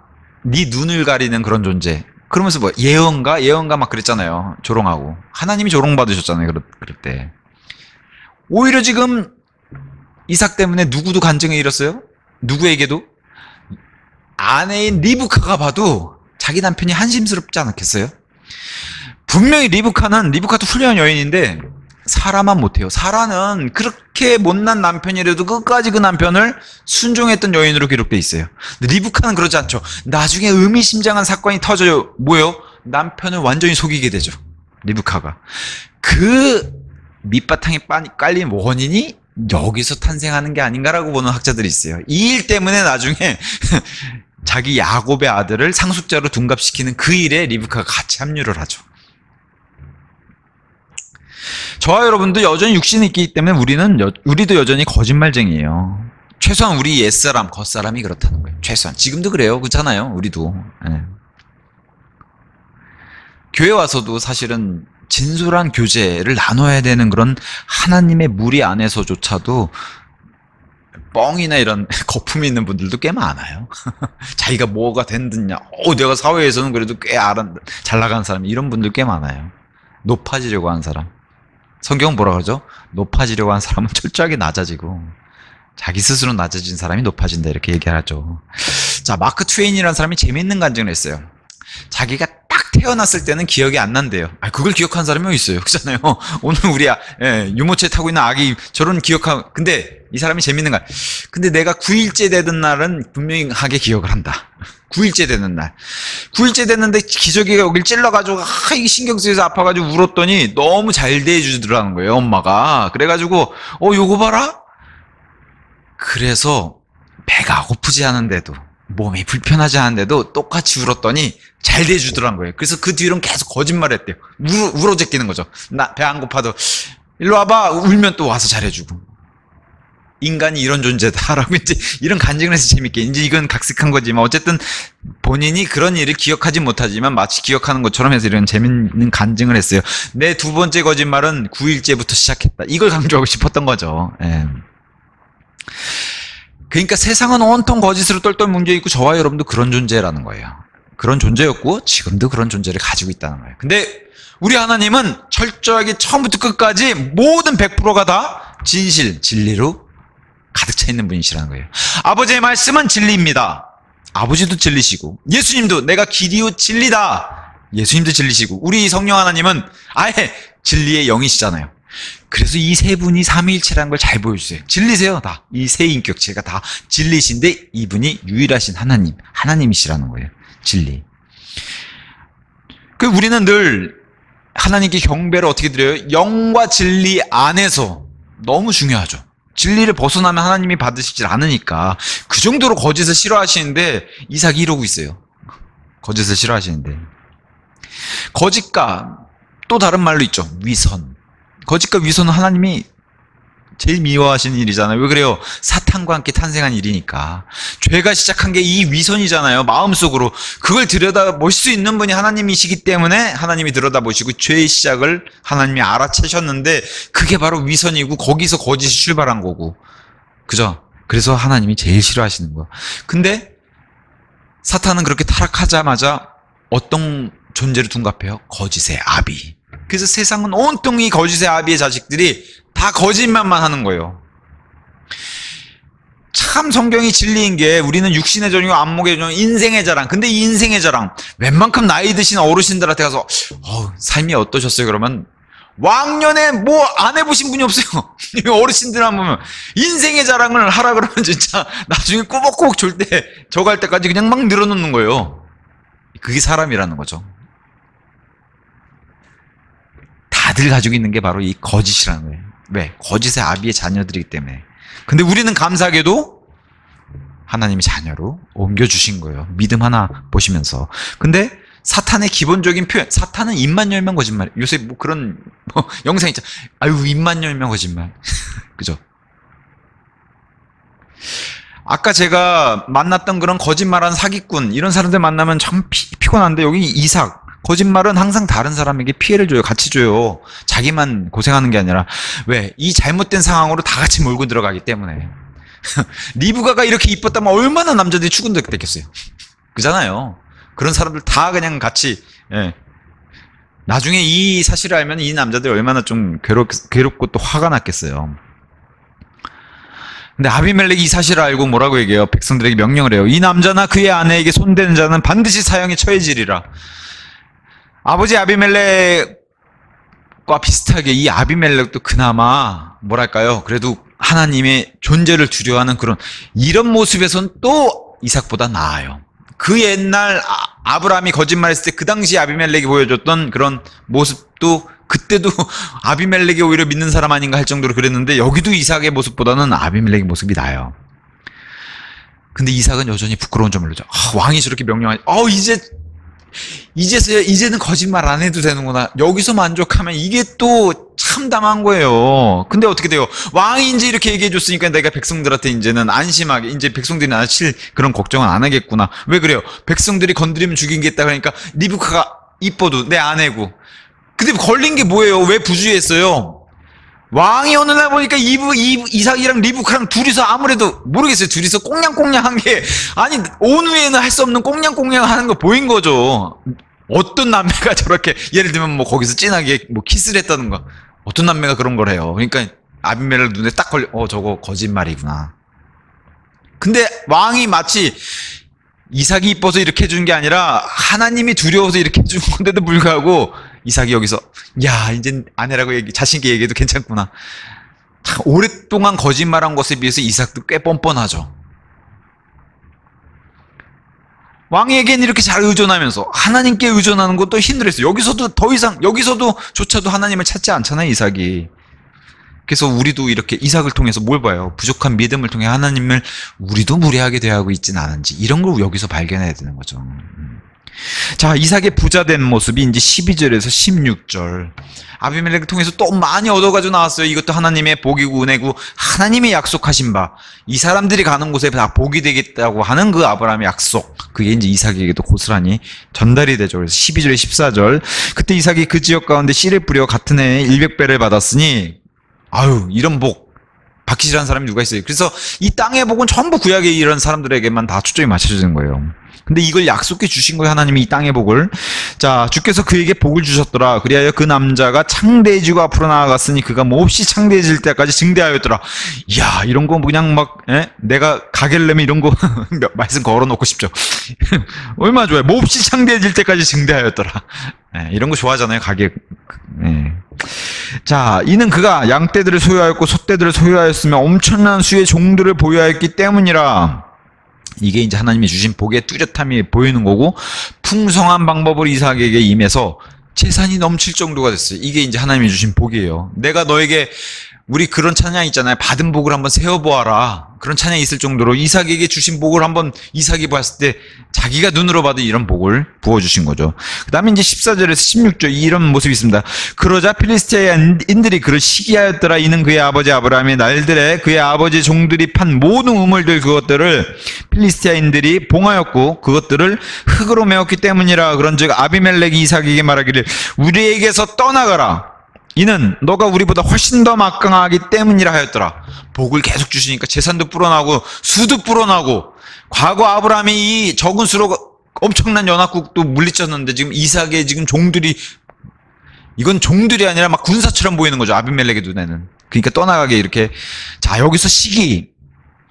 네 눈을 가리는 그런 존재. 그러면서 예언가 막 그랬잖아요. 조롱하고. 하나님이 조롱받으셨잖아요. 그럴 때. 오히려 지금 이삭 때문에 누구도 간증을 잃었어요? 누구에게도? 아내인 리브카가 봐도 자기 남편이 한심스럽지 않았겠어요? 분명히 리브카도 훌륭한 여인인데 사라만 못해요. 사라는 그렇게 못난 남편이라도 끝까지 그 남편을 순종했던 여인으로 기록돼 있어요. 근데 리브카는 그렇지 않죠. 나중에 의미심장한 사건이 터져요. 뭐예요? 남편을 완전히 속이게 되죠. 리브카가. 그 밑바탕에 깔린 원인이 여기서 탄생하는 게 아닌가라고 보는 학자들이 있어요. 이 일 때문에 나중에 자기 야곱의 아들을 상속자로 둔갑시키는 그 일에 리브카가 같이 합류를 하죠. 저와 여러분도 여전히 육신이 있기 때문에 우리도 여전히 거짓말쟁이에요. 최소한 우리 옛사람, 겉사람이 그렇다는 거예요. 최소한. 지금도 그래요. 그렇잖아요. 우리도. 네. 교회 와서도 사실은 진솔한 교제를 나눠야 되는 그런 하나님의 무리 안에서조차도 뻥이나 이런 거품이 있는 분들도 꽤 많아요. 자기가 뭐가 됐느냐. 내가 사회에서는 그래도 꽤 잘 나가는 사람. 이런 분들 꽤 많아요. 높아지려고 하는 사람. 성경은 뭐라 그러죠? 높아지려고 하는 사람은 철저하게 낮아지고 자기 스스로 낮아진 사람이 높아진다 이렇게 얘기하죠. 자, 마크 트웨인이라는 사람이 재미있는 간증을 했어요. 자기가 딱 태어났을 때는 기억이 안 난대요. 그걸 기억한 사람이 어디 있어요? 그렇잖아요. 오늘 우리 유모차에 타고 있는 아기 저런 기억하고, 근데 이 사람이 재밌는 거야. 근데 내가 9일째 되던 날은 분명하게 기억을 한다. 9일째 되는 날. 9일째 됐는데 기저귀가 여길 찔러가지고 이게 신경 쓰여서 아파가지고 울었더니 너무 잘 대해주더라는 거예요, 엄마가. 그래가지고 요거 봐라? 그래서 배가 고프지 않은데도 몸이 불편하지 않은데도 똑같이 울었더니 잘 대해주더라는 거예요. 그래서 그 뒤로는 계속 거짓말을 했대요. 울어 제끼는 거죠. 나 배 안 고파도 일로 와봐. 울면 또 와서 잘해주고. 인간이 이런 존재다라고 이제 이런 간증을 해서 재밌게, 이제 이건 각색한 거지만 어쨌든 본인이 그런 일을 기억하지 못하지만 마치 기억하는 것처럼 해서 이런 재밌는 간증을 했어요. 내 두 번째 거짓말은 9일째부터 시작했다. 이걸 강조하고 싶었던 거죠. 예. 그러니까 세상은 온통 거짓으로 똘똘 뭉쳐있고 저와 여러분도 그런 존재라는 거예요. 그런 존재였고 지금도 그런 존재를 가지고 있다는 거예요. 근데 우리 하나님은 철저하게 처음부터 끝까지 모든 100%가 다 진실, 진리로 가득 차 있는 분이시라는 거예요. 아버지의 말씀은 진리입니다. 아버지도 진리시고 예수님도 내가 길이요 진리다. 예수님도 진리시고 우리 성령 하나님은 아예 진리의 영이시잖아요. 그래서 이 세 분이 삼위일체라는 걸 잘 보여주세요. 진리세요, 다. 이 세 인격체가 다 진리신데 이분이 유일하신 하나님이시라는 거예요. 진리. 우리는 늘 하나님께 경배를 어떻게 드려요? 영과 진리 안에서. 너무 중요하죠. 진리를 벗어나면 하나님이 받으시질 않으니까. 그 정도로 거짓을 싫어하시는데 이삭이 이러고 있어요. 거짓을 싫어하시는데. 거짓과 또 다른 말로 있죠. 위선. 거짓과 위선은 하나님이 제일 미워하시는 일이잖아요. 왜 그래요? 사탄과 함께 탄생한 일이니까. 죄가 시작한 게 이 위선이잖아요. 마음속으로. 그걸 들여다보실 수 있는 분이 하나님이시기 때문에 하나님이 들여다보시고 죄의 시작을 하나님이 알아채셨는데 그게 바로 위선이고 거기서 거짓이 출발한 거고. 그죠? 그래서 하나님이 제일 싫어하시는 거야. 근데 사탄은 그렇게 타락하자마자 어떤 존재를 둔갑해요? 거짓의 아비. 그래서 세상은 온통 이 거짓의 아비의 자식들이 다 거짓말만 하는 거예요. 참 성경이 진리인 게 우리는 육신의 전이고 안목의 전, 인생의 자랑. 근데 이 인생의 자랑 웬만큼 나이 드신 어르신들한테 가서 삶이 어떠셨어요? 그러면 왕년에 뭐 안 해보신 분이 없어요. 어르신들 한 번 보면 인생의 자랑을 하라 그러면 진짜 나중에 꼬박꼬박 줄 때 저갈 때까지 그냥 막 늘어놓는 거예요. 그게 사람이라는 거죠. 다들 가지고 있는 게 바로 이 거짓이라는 거예요. 왜? 거짓의 아비의 자녀들이기 때문에. 근데 우리는 감사하게도 하나님이 자녀로 옮겨주신 거예요. 믿음 하나 보시면서. 근데 사탄의 기본적인 표현, 사탄은 입만 열면 거짓말. 요새 뭐 그런 영상 있죠. 아유, 입만 열면 거짓말. 그죠? 아까 제가 만났던 그런 거짓말하는 사기꾼, 이런 사람들 만나면 참 피곤한데 여기 이삭. 거짓말은 항상 다른 사람에게 피해를 줘요. 같이 줘요. 자기만 고생하는 게 아니라. 왜? 이 잘못된 상황으로 다 같이 몰고 들어가기 때문에. 리브가가 이렇게 이뻤다면 얼마나 남자들이 추근됐겠어요. 그잖아요. 그런 사람들 다 그냥 같이. 예. 나중에 이 사실을 알면 이 남자들이 얼마나 좀 괴롭고 또 화가 났겠어요. 근데 아비멜렉이 이 사실을 알고 뭐라고 얘기해요? 백성들에게 명령을 해요. 이 남자나 그의 아내에게 손대는 자는 반드시 사형에 처해지리라. 아버지 아비멜렉과 비슷하게 이 아비멜렉도 그나마 뭐랄까요? 그래도 하나님의 존재를 두려워하는 그런 이런 모습에선 또 이삭보다 나아요. 그 옛날 아브라함이 거짓말했을 때 그 당시 아비멜렉이 보여줬던 그런 모습도 그때도 아비멜렉이 오히려 믿는 사람 아닌가 할 정도로 그랬는데 여기도 이삭의 모습보다는 아비멜렉의 모습이 나아요. 근데 이삭은 여전히 부끄러운 점을 보죠. 왕이 저렇게 명령하니 이제는 거짓말 안 해도 되는구나. 여기서 만족하면 이게 또 참담한 거예요. 근데 어떻게 돼요? 왕이 이제 이렇게 얘기해 줬으니까 내가 백성들한테 이제는 안심하게, 이제 백성들이 나를 칠 그런 걱정은 안 하겠구나. 왜 그래요? 백성들이 건드리면 죽이겠다 그러니까 리브카가 이뻐도 내 아내고. 근데 걸린 게 뭐예요? 왜 부주의했어요? 왕이 어느 날 보니까 이삭이랑 리브카랑 둘이서 아무래도 모르겠어요. 둘이서 꽁냥꽁냥한 게 아니 온 후에는 할 수 없는 꽁냥꽁냥 하는 거 보인 거죠. 어떤 남매가 저렇게 예를 들면 뭐 거기서 진하게 뭐 키스를 했다든가 어떤 남매가 그런 걸 해요. 그러니까 아비멜렉 눈에 딱 걸려 저거 거짓말이구나. 근데 왕이 마치 이삭이 이뻐서 이렇게 해준 게 아니라 하나님이 두려워서 이렇게 해준 건데도 불구하고 이삭이 여기서 야 이제 아내라고 자신있게 얘기해도 괜찮구나. 오랫동안 거짓말한 것에 비해서 이삭도 꽤 뻔뻔하죠. 왕에겐 이렇게 잘 의존하면서 하나님께 의존하는 것도 힘들었어요. 여기서도 더 이상 여기서도조차도 하나님을 찾지 않잖아요, 이삭이. 그래서 우리도 이렇게 이삭을 통해서 뭘 봐요? 부족한 믿음을 통해 하나님을 우리도 무례하게 대하고 있지는 않은지 이런 걸 여기서 발견해야 되는 거죠. 자, 이삭의 부자된 모습이 이제 12절에서 16절. 아비멜렉을 통해서 또 많이 얻어가지고 나왔어요. 이것도 하나님의 복이고 은혜고 하나님의 약속하신 바, 이 사람들이 가는 곳에 다 복이 되겠다고 하는 그 아브라함의 약속, 그게 이제 이삭에게도 고스란히 전달이 되죠. 그래서 12절 14절, 그때 이삭이 그 지역 가운데 씨를 뿌려 같은 해에 100배를 받았으니 아유 이런 복 받기 싫어하는 사람이 누가 있어요. 그래서 이 땅의 복은 전부 구약에 이런 사람들에게만 다 초점이 맞춰지는 거예요. 근데 이걸 약속해 주신 거예요, 하나님이 이 땅의 복을. 자, 주께서 그에게 복을 주셨더라. 그리하여 그 남자가 창대해지고 앞으로 나아갔으니 그가 몹시 창대해질 때까지 증대하였더라. 이야, 이런 거 그냥 막 내가 가게려면 이런 거 말씀 걸어놓고 싶죠. 얼마나 좋아요. 몹시 창대해질 때까지 증대하였더라. 이런 거 좋아하잖아요, 가게. 자, 이는 그가 양떼들을 소유하였고 소떼들을 소유하였으며 엄청난 수의 종들을 보유하였기 때문이라. 이게 이제 하나님이 주신 복의 뚜렷함이 보이는 거고, 풍성한 방법으로 이삭에게 임해서 재산이 넘칠 정도가 됐어요. 이게 이제 하나님이 주신 복이에요. 내가 너에게, 우리 그런 찬양 있잖아요. 받은 복을 한번 세어보아라. 그런 찬양이 있을 정도로 이삭에게 주신 복을 한번 이삭이 봤을 때 자기가 눈으로 받은 이런 복을 부어주신 거죠. 그 다음에 이제 14절에서 16절 이런 모습이 있습니다. 그러자 필리스티아인들이 그를 시기하였더라. 이는 그의 아버지 아브라함의 날들에 그의 아버지 종들이 판 모든 우물들 그것들을 필리스티아인들이 봉하였고 그것들을 흙으로 메웠기 때문이라. 그런즉 아비멜렉이 이삭에게 말하기를 우리에게서 떠나가라. 이는 너가 우리보다 훨씬 더 막강하기 때문이라 하였더라. 복을 계속 주시니까 재산도 불어나고 수도 불어나고, 과거 아브라함이 이 적은 수로 엄청난 연합국도 물리쳤는데 지금 이삭의 지금 종들이, 이건 종들이 아니라 막 군사처럼 보이는 거죠, 아비멜렉의 눈에는. 그러니까 떠나가게 이렇게. 자, 여기서 시기,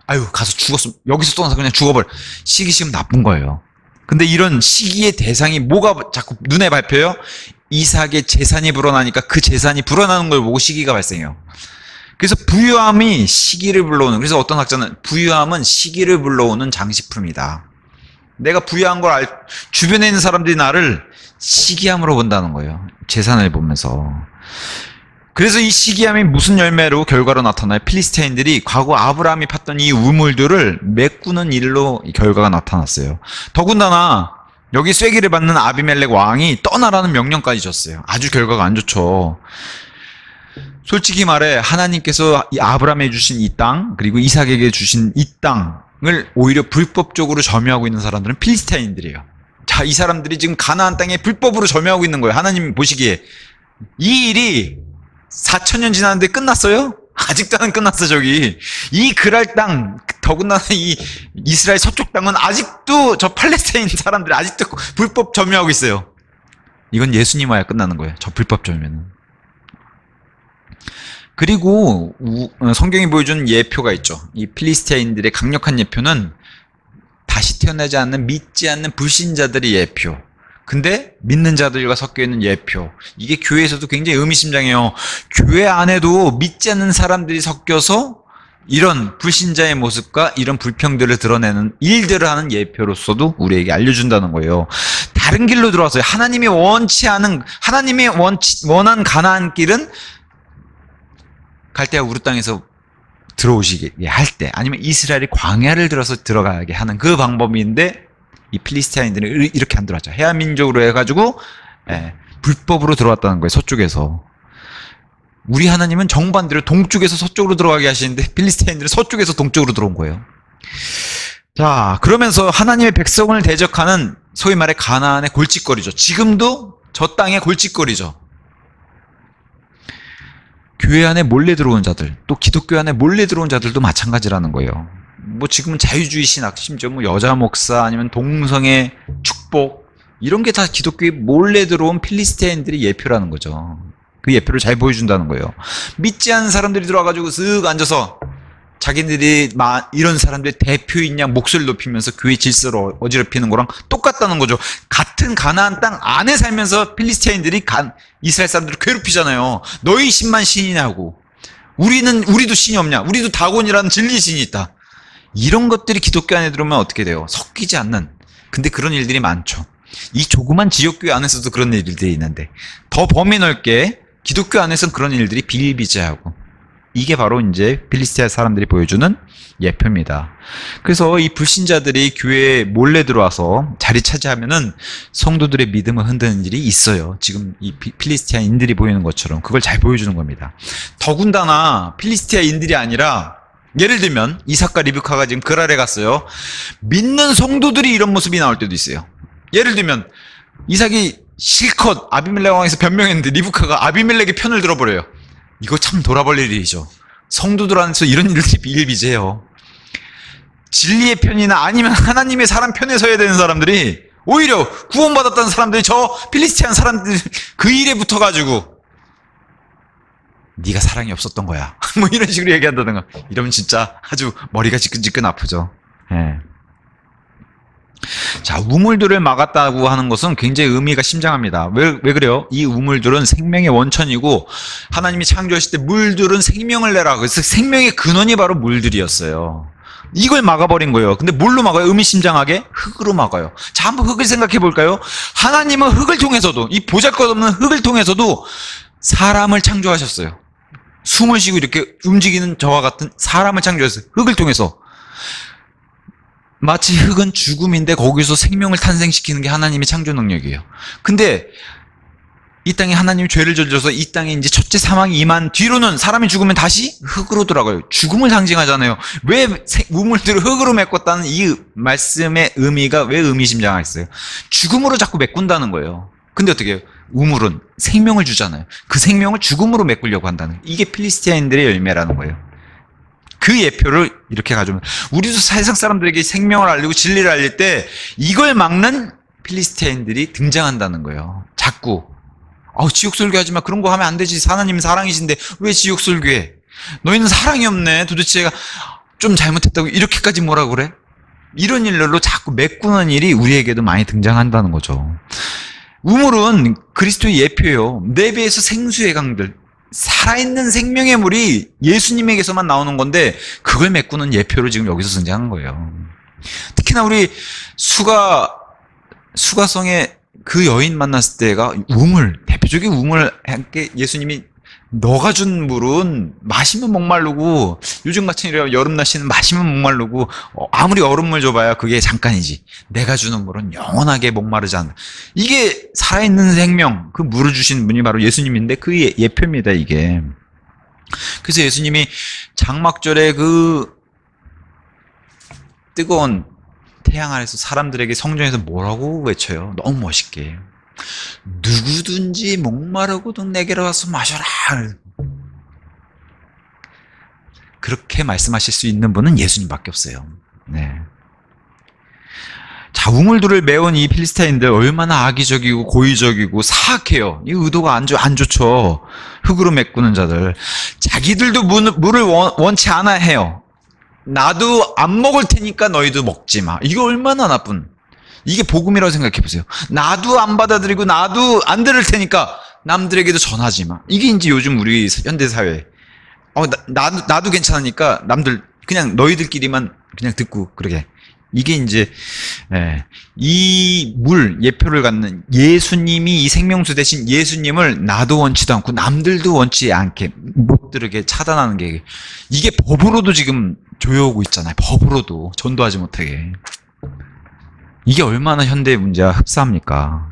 아유 가서 죽었으면, 여기서 떠나서 그냥 죽어버려. 시기심은 나쁜 거예요. 근데 이런 시기의 대상이 뭐가 자꾸 눈에 밟혀요? 이삭의 재산이 불어나니까 그 재산이 불어나는 걸 보고 시기가 발생해요. 그래서 부유함이 시기를 불러오는, 그래서 어떤 학자는 부유함은 시기를 불러오는 장식품이다. 내가 부유한 걸 주변에 있는 사람들이 나를 시기함으로 본다는 거예요. 재산을 보면서. 그래서 이 시기함이 무슨 열매로 결과로 나타나요? 필리스테인들이 과거 아브라함이 팠던 이 우물들을 메꾸는 일로 결과가 나타났어요. 더군다나 여기 쐐기를 받는 아비멜렉 왕이 떠나라는 명령까지 줬어요. 아주 결과가 안 좋죠. 솔직히 말해 하나님께서 이 아브라함에게 주신 이 땅, 그리고 이삭에게 주신 이 땅을 오히려 불법적으로 점유하고 있는 사람들은 필리스타인들이에요. 자, 이 사람들이 지금 가나안 땅에 불법으로 점유하고 있는 거예요. 하나님 보시기에. 이 일이 4,000년 지났는데 끝났어요? 아직도 안 끝났어, 저기. 이 그랄 땅, 더군다나 이 이스라엘 서쪽 땅은 아직도 저 팔레스타인 사람들이 아직도 불법 점유하고 있어요. 이건 예수님 와야 끝나는 거예요, 저 불법 점유는. 그리고 성경이 보여주는 예표가 있죠. 이 필리스타인들의 강력한 예표는 다시 태어나지 않는, 믿지 않는 불신자들의 예표. 근데 믿는 자들과 섞여 있는 예표. 이게 교회에서도 굉장히 의미심장해요. 교회 안에도 믿지 않는 사람들이 섞여서 이런 불신자의 모습과 이런 불평들을 드러내는 일들을 하는 예표로서도 우리에게 알려준다는 거예요. 다른 길로 들어왔어요. 하나님이 원치 않은, 하나님이 원한 가나안 길은 갈대아 우르 땅에서 들어오시게 할 때, 아니면 이스라엘이 광야를 들어서 들어가게 하는 그 방법인데, 이 필리스티아인들은 이렇게 안 들어왔죠. 해안 민족으로 해가지고 불법으로 들어왔다는 거예요. 서쪽에서. 우리 하나님은 정반대로 동쪽에서 서쪽으로 들어가게 하시는데 필리스티아인들은 서쪽에서 동쪽으로 들어온 거예요. 자, 그러면서 하나님의 백성을 대적하는 소위 말해 가나안의 골칫거리죠. 지금도 저 땅의 골칫거리죠. 교회 안에 몰래 들어온 자들, 또 기독교 안에 몰래 들어온 자들도 마찬가지라는 거예요. 뭐 지금은 자유주의 신학, 심지어 뭐 여자 목사 아니면 동성애 축복, 이런 게 다 기독교에 몰래 들어온 필리스티아인들의 예표라는 거죠. 그 예표를 잘 보여준다는 거예요. 믿지 않는 사람들이 들어와가지고 쓱 앉아서 자기들이 이런 사람들의 대표인 양 목소리를 높이면서 교회 질서를 어지럽히는 거랑 똑같다는 거죠. 같은 가나안 땅 안에 살면서 필리스티아인들이 이스라엘 사람들을 괴롭히잖아요. 너희 신만 신이냐고. 우리도 신이 없냐. 우리도 다곤이라는 진리 신이 있다. 이런 것들이 기독교 안에 들어오면 어떻게 돼요? 섞이지 않는. 근데 그런 일들이 많죠. 이 조그만 지역교회 안에서도 그런 일들이 있는데, 더 범위 넓게 기독교 안에서는 그런 일들이 비일비재하고, 이게 바로 이제 필리스티아 사람들이 보여주는 예표입니다. 그래서 이 불신자들이 교회에 몰래 들어와서 자리 차지하면은 성도들의 믿음을 흔드는 일이 있어요. 지금 이 필리스티아인들이 보이는 것처럼 그걸 잘 보여주는 겁니다. 더군다나 필리스티아인들이 아니라, 예를 들면 이삭과 리브카가 지금 그랄에 갔어요. 믿는 성도들이 이런 모습이 나올 때도 있어요. 예를 들면 이삭이 실컷 아비멜렉 왕에서 변명했는데 리브카가 아비멜렉의 편을 들어버려요. 이거 참 돌아볼 일이죠. 성도들 안에서 이런 일들이 비일비재해요. 진리의 편이나 아니면 하나님의 사람 편에 서야 되는 사람들이 오히려 구원받았다는 사람들이 저 필리스티안 사람들 그 일에 붙어가지고 네가 사랑이 없었던 거야. 뭐 이런 식으로 얘기한다든가. 이러면 진짜 아주 머리가 지끈지끈 아프죠. 예. 자, 우물들을 막았다고 하는 것은 굉장히 의미가 심장합니다. 왜 그래요? 이 우물들은 생명의 원천이고 하나님이 창조하실 때 물들은 생명을 내라. 그래서 생명의 근원이 바로 물들이었어요. 이걸 막아버린 거예요. 근데 뭘로 막아요? 의미심장하게? 흙으로 막아요. 자, 한번 흙을 생각해 볼까요? 하나님은 흙을 통해서도, 이 보잘것없는 흙을 통해서도 사람을 창조하셨어요. 숨을 쉬고 이렇게 움직이는 저와 같은 사람을 창조했어요. 흙을 통해서. 마치 흙은 죽음인데 거기서 생명을 탄생시키는 게 하나님의 창조 능력이에요. 근데 이 땅에 하나님이 죄를 저질러서 이 땅에 이제 첫째 사망이 임한 뒤로는 사람이 죽으면 다시 흙으로 돌아가요. 죽음을 상징하잖아요. 왜 우물들을 흙으로 메꿨다는 이 말씀의 의미가 왜 의미심장했어요? 죽음으로 자꾸 메꾼다는 거예요. 근데 어떻게 해요? 우물은 생명을 주잖아요. 그 생명을 죽음으로 메꾸려고 한다는, 이게 필리스티아인들의 열매라는 거예요. 그 예표를 이렇게 가져오면, 우리도 세상 사람들에게 생명을 알리고 진리를 알릴 때 이걸 막는 필리스티아인들이 등장한다는 거예요. 자꾸 지옥 설교하지 마. 그런 거 하면 안 되지. 하나님은 사랑이신데 왜 지옥 설교해? 너희는 사랑이 없네. 도대체 좀 잘못했다고 이렇게까지 뭐라 그래? 이런 일로 자꾸 메꾸는 일이 우리에게도 많이 등장한다는 거죠. 우물은 그리스도의 예표예요. 내 배에서 생수의 강들, 살아있는 생명의 물이 예수님에게서만 나오는 건데 그걸 메꾸는 예표로 지금 여기서 등장한 거예요. 특히나 우리 수가성의 그 여인 만났을 때가 우물, 대표적인 우물, 함께 예수님이 너가 준 물은 마시면 목마르고, 요즘 같은 여름 날씨는 마시면 목마르고, 아무리 얼음물 줘봐야 그게 잠깐이지. 내가 주는 물은 영원하게 목마르지 않아. 이게 살아있는 생명, 그 물을 주신 분이 바로 예수님인데 그 예표입니다, 이게. 그래서 예수님이 장막절에 그 뜨거운 태양 아래서 사람들에게 성전에서 뭐라고 외쳐요? 너무 멋있게. 누구든지 목마르거든 내게로 와서 마셔라. 그렇게 말씀하실 수 있는 분은 예수님밖에 없어요. 네. 자, 우물들을 메운 이 필리스타인들 얼마나 악의적이고 고의적이고 사악해요. 이 의도가 안 좋죠. 흙으로 메꾸는 자들. 자기들도 물을 원치 않아 해요. 나도 안 먹을 테니까 너희도 먹지 마. 이게 얼마나 나쁜. 이게 복음이라고 생각해 보세요. 나도 안 받아들이고 나도 안 들을 테니까 남들에게도 전하지 마. 이게 이제 요즘 우리 현대사회 나도 괜찮으니까 남들 그냥 너희들끼리만 그냥 듣고 그러게. 이게 이제 이 예표를 갖는 예수님이 이 생명수 대신 예수님을 나도 원치도 않고 남들도 원치 않게 못 들게 차단하는 게 이게 법으로도 지금 조여오고 있잖아요. 법으로도 전도하지 못하게. 이게 얼마나 현대의 문제와 흡사합니까?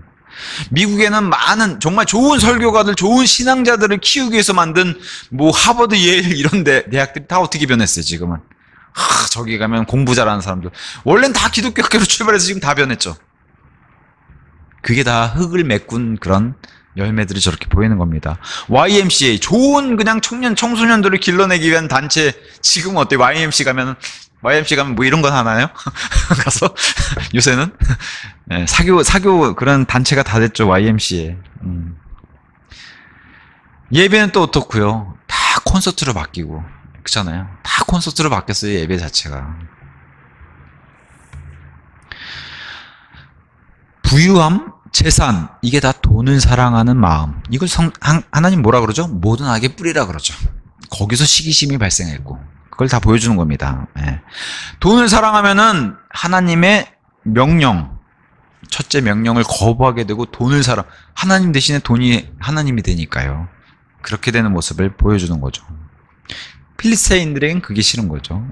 미국에는 많은 정말 좋은 설교가들, 좋은 신앙자들을 키우기 위해서 만든 뭐 하버드, 예일 이런 대학들이 다 어떻게 변했어요, 지금은. 저기 가면 공부 잘하는 사람들. 원래는 다 기독교 학교로 출발해서 지금 다 변했죠. 그게 다 흙을 메꾼 그런 열매들이 저렇게 보이는 겁니다. YMCA, 좋은 그냥 청소년들을 길러내기 위한 단체, 지금 어때요? YMC 가면 뭐 이런 건 하나요? 가서, 요새는? 사교 그런 단체가 다 됐죠, YMCA. 예배는 또 어떻고요? 다 콘서트로 바뀌고. 그렇잖아요. 다 콘서트로 바뀌었어요, 예배 자체가. 부유함, 재산, 이게 다 돈을 사랑하는 마음. 이걸 하나님 뭐라 그러죠? 모든 악의 뿌리라 그러죠. 거기서 시기심이 발생했고, 그걸 다 보여주는 겁니다. 돈을 사랑하면은 하나님의 명령, 첫째 명령을 거부하게 되고 돈을 하나님 대신에 돈이 하나님이 되니까요. 그렇게 되는 모습을 보여주는 거죠. 필리스테인들에겐 그게 싫은 거죠.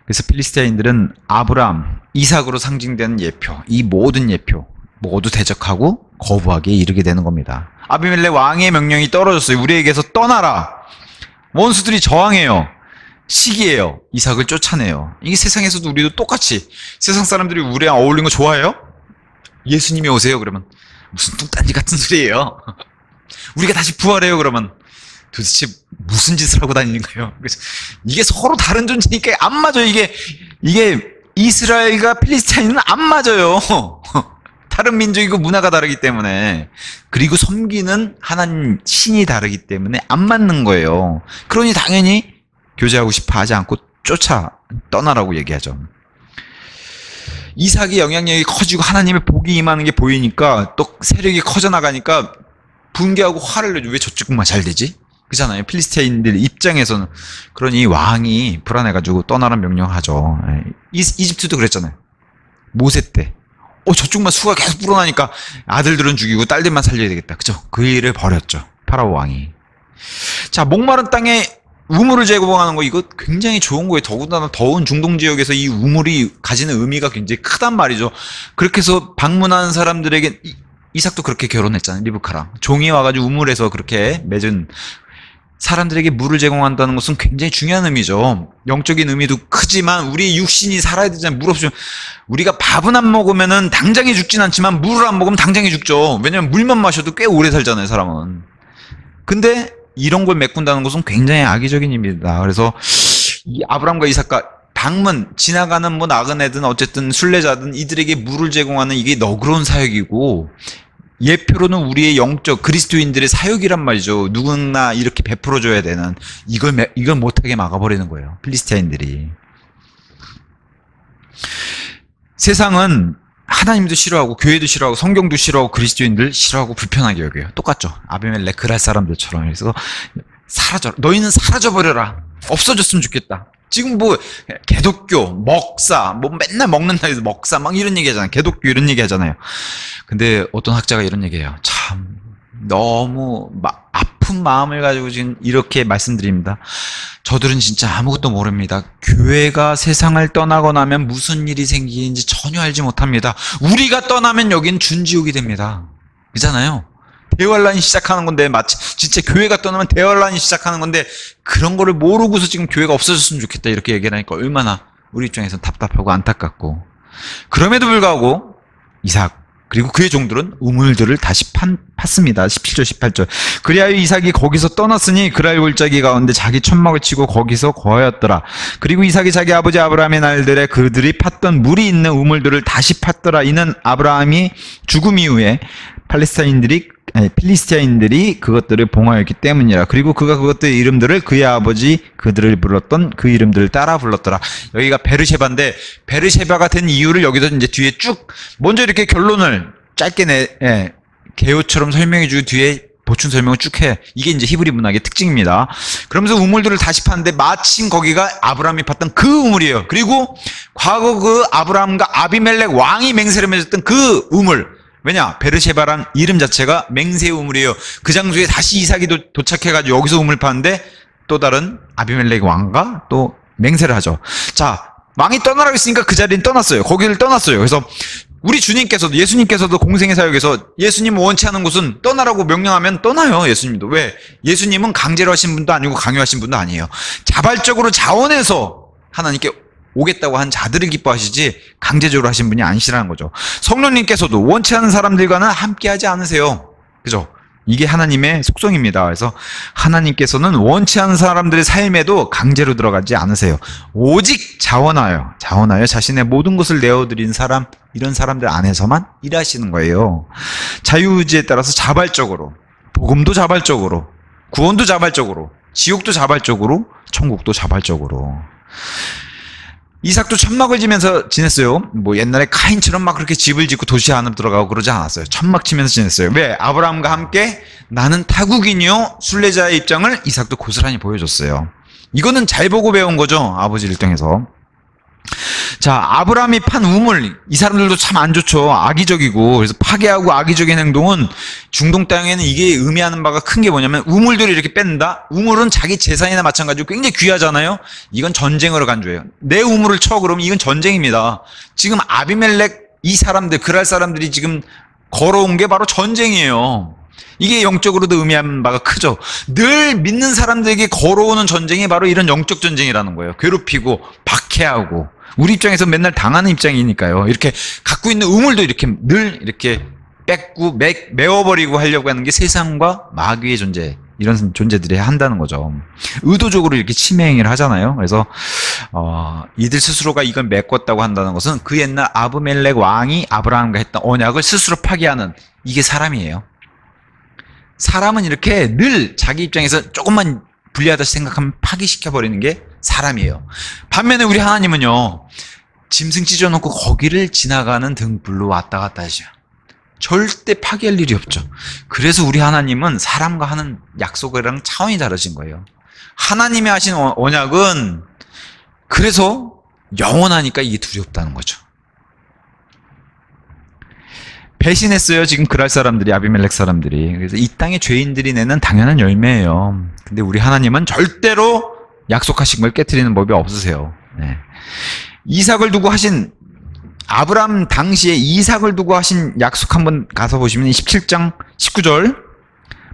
그래서 필리스테인들은 아브라함, 이삭으로 상징되는 예표, 이 모든 예표 모두 대적하고 거부하기에 이르게 되는 겁니다. 아비멜렉 왕의 명령이 떨어졌어요. 우리에게서 떠나라. 원수들이 저항해요. 시기해요. 이삭을 쫓아내요. 이게 세상에서도 우리도 똑같이 세상 사람들이 우리랑 어울리는 거 좋아해요? 예수님이 오세요. 그러면 무슨 뚱딴지 같은 소리예요. 우리가 다시 부활해요. 그러면 도대체 무슨 짓을 하고 다니는 거예요? 그래서 이게 서로 다른 존재니까 안 맞아요. 이게 이스라엘과 필리스타인은 안 맞아요. 다른 민족이고 문화가 다르기 때문에, 그리고 섬기는 하나님 신이 다르기 때문에 안 맞는 거예요. 그러니 당연히 교제하고 싶어 하지 않고 떠나라고 얘기하죠. 이삭의 영향력이 커지고 하나님의 복이 임하는 게 보이니까 또 세력이 커져나가니까 분개하고 화를 내죠. 왜 저쪽만 잘 되지? 그잖아요. 필리스테인들 입장에서는. 그러니 왕이 불안해가지고 떠나란 명령하죠. 이집트도 그랬잖아요. 모세 때. 저쪽만 수가 계속 불어나니까 아들들은 죽이고 딸들만 살려야 되겠다. 그죠? 그 일을 벌였죠. 파라오 왕이. 자, 목마른 땅에 우물을 제공하는 거, 이거 굉장히 좋은 거예요. 더군다나 더운 중동 지역에서 이 우물이 가지는 의미가 굉장히 크단 말이죠. 그렇게 해서 방문하는 사람들에게, 이삭도 그렇게 결혼했잖아요. 리브카랑. 종이 와가지고 우물에서 그렇게 맺은, 사람들에게 물을 제공한다는 것은 굉장히 중요한 의미죠. 영적인 의미도 크지만 우리 육신이 살아야 되잖아요. 물 없으면 우리가 밥은 안 먹으면은 당장에 죽진 않지만 물을 안 먹으면 당장에 죽죠. 왜냐면 물만 마셔도 꽤 오래 살잖아요, 사람은. 근데 이런 걸 메꾼다는 것은 굉장히 악의적인 의미입니다. 그래서 이 아브라함과 이삭과 지나가는 뭐 나그네든 어쨌든 순례자든 이들에게 물을 제공하는 이게 너그러운 사역이고, 예표로는 우리의 영적 그리스도인들의 사역이란 말이죠. 누구나 이렇게 베풀어줘야 되는, 이걸 못하게 막아버리는 거예요. 필리스타인들이. 세상은 하나님도 싫어하고 교회도 싫어하고 성경도 싫어하고 그리스도인들 싫어하고 불편하게 여겨요. 똑같죠. 아비멜렉 그랄 사람들처럼. 그래서 너희는 사라져버려라. 없어졌으면 좋겠다. 지금 뭐 개독교, 먹사, 뭐 맨날 먹는다 해서 먹사 막 이런 얘기 하잖아요. 개독교 이런 얘기 하잖아요. 근데 어떤 학자가 이런 얘기해요. 참 너무 아픈 마음을 가지고 지금 이렇게 말씀드립니다. 저들은 진짜 아무것도 모릅니다. 교회가 세상을 떠나고 나면 무슨 일이 생기는지 전혀 알지 못합니다. 우리가 떠나면 여긴 준지옥이 됩니다. 그잖아요. 대환란이 시작하는 건데, 마치 진짜 교회가 떠나면 대환란이 시작하는 건데, 그런 거를 모르고서 지금 교회가 없어졌으면 좋겠다 이렇게 얘기하니까 얼마나 우리 입장에서는 답답하고 안타깝고. 그럼에도 불구하고 이삭 그리고 그의 종들은 우물들을 다시 팠습니다. 17절 18절. 그리하여 이삭이 거기서 떠났으니 그랄 골짜기 가운데 자기 천막을 치고 거기서 거하였더라. 그리고 이삭이 자기 아버지 아브라함의 날들에 그들이 팠던 물이 있는 우물들을 다시 팠더라. 이는 아브라함이 죽음 이후에 필리스티아인들이 그것들을 봉하였기 때문이라. 그리고 그가 그것들의 이름들을 그의 아버지 그들을 불렀던 그 이름들을 따라 불렀더라. 여기가 베르셰바인데, 베르셰바가 된 이유를 여기서 이제 뒤에 쭉 먼저 이렇게 결론을 짧게 개요처럼 설명해 주고 뒤에 보충 설명을 쭉 해. 이게 이제 히브리 문학의 특징입니다. 그러면서 우물들을 다시 파는데 마침 거기가 아브라함이 팠던 그 우물이에요. 그리고 과거 그 아브라함과 아비멜렉 왕이 맹세를 맺었던 그 우물. 왜냐? 베르셰바란 이름 자체가 맹세의 우물이에요. 그 장소에 다시 이삭이 도착해가지고 여기서 우물 파는데 또 다른 아비멜렉 왕과 또 맹세를 하죠. 자, 왕이 떠나라고 했으니까 그 자리는 떠났어요. 거기를 떠났어요. 그래서 우리 주님께서도, 예수님께서도 공생의 사역에서 예수님 원치 않은 곳은 떠나라고 명령하면 떠나요. 예수님도. 왜? 예수님은 강제로 하신 분도 아니고 강요하신 분도 아니에요. 자발적으로 자원해서 하나님께 오겠다고 한 자들을 기뻐하시지 강제적으로 하신 분이 아니시라는 거죠. 성령님께서도 원치 않은 사람들과는 함께하지 않으세요. 그죠? 이게 하나님의 속성입니다. 그래서 하나님께서는 원치 않은 사람들의 삶에도 강제로 들어가지 않으세요. 오직 자원하여 자신의 모든 것을 내어드린 사람, 이런 사람들 안에서만 일하시는 거예요. 자유의지에 따라서 자발적으로, 복음도 자발적으로, 구원도 자발적으로, 지옥도 자발적으로, 천국도 자발적으로. 이삭도 천막을 지면서 지냈어요. 뭐 옛날에 카인처럼 막 그렇게 집을 짓고 도시 안으로 들어가고 그러지 않았어요. 천막 치면서 지냈어요. 왜? 아브라함과 함께 나는 타국이니요 순례자의 입장을 이삭도 고스란히 보여줬어요. 이거는 잘 보고 배운 거죠. 아버지 일등에서. 자, 아브라함이 판 우물, 이 사람들도 참 안 좋죠. 악의적이고. 그래서 파괴하고 악의적인 행동은 중동 땅에는 이게 의미하는 바가 큰 게 뭐냐면 우물들을 이렇게 뺀다? 우물은 자기 재산이나 마찬가지로 굉장히 귀하잖아요. 이건 전쟁으로 간주해요. 내 우물을 쳐 그러면 이건 전쟁입니다. 지금 아비멜렉 이 사람들, 그랄 사람들이 지금 걸어온 게 바로 전쟁이에요. 이게 영적으로도 의미하는 바가 크죠. 늘 믿는 사람들에게 걸어오는 전쟁이 바로 이런 영적 전쟁이라는 거예요. 괴롭히고 박해하고 우리 입장에서 맨날 당하는 입장이니까요. 이렇게 갖고 있는 우물도 이렇게 늘 이렇게 뺏고 메워버리고 하려고 하는 게 세상과 마귀의 존재, 이런 존재들이 한다는 거죠. 의도적으로 이렇게 침해 행위를 하잖아요. 그래서 이들 스스로가 이걸 메꿨다고 한다는 것은 그 옛날 아브멜렉 왕이 아브라함과 했던 언약을 스스로 파기하는, 이게 사람이에요. 사람은 이렇게 늘 자기 입장에서 조금만 불리하다 생각하면 파기시켜버리는 게 사람이에요. 반면에 우리 하나님은요, 짐승 찢어놓고 거기를 지나가는 등불로 왔다 갔다 하죠. 절대 파기할 일이 없죠. 그래서 우리 하나님은 사람과 하는 약속이랑 차원이 다르신 거예요. 하나님이 하신 언약은 그래서 영원하니까 이게 두렵다는 거죠. 배신했어요. 지금 그랄 사람들이, 아비멜렉 사람들이. 그래서 이 땅의 죄인들이 내는 당연한 열매예요. 근데 우리 하나님은 절대로 약속하신 걸 깨트리는 법이 없으세요. 네. 이삭을 두고 하신, 아브라함 당시에 이삭을 두고 하신 약속 한번 가서 보시면 17장 19절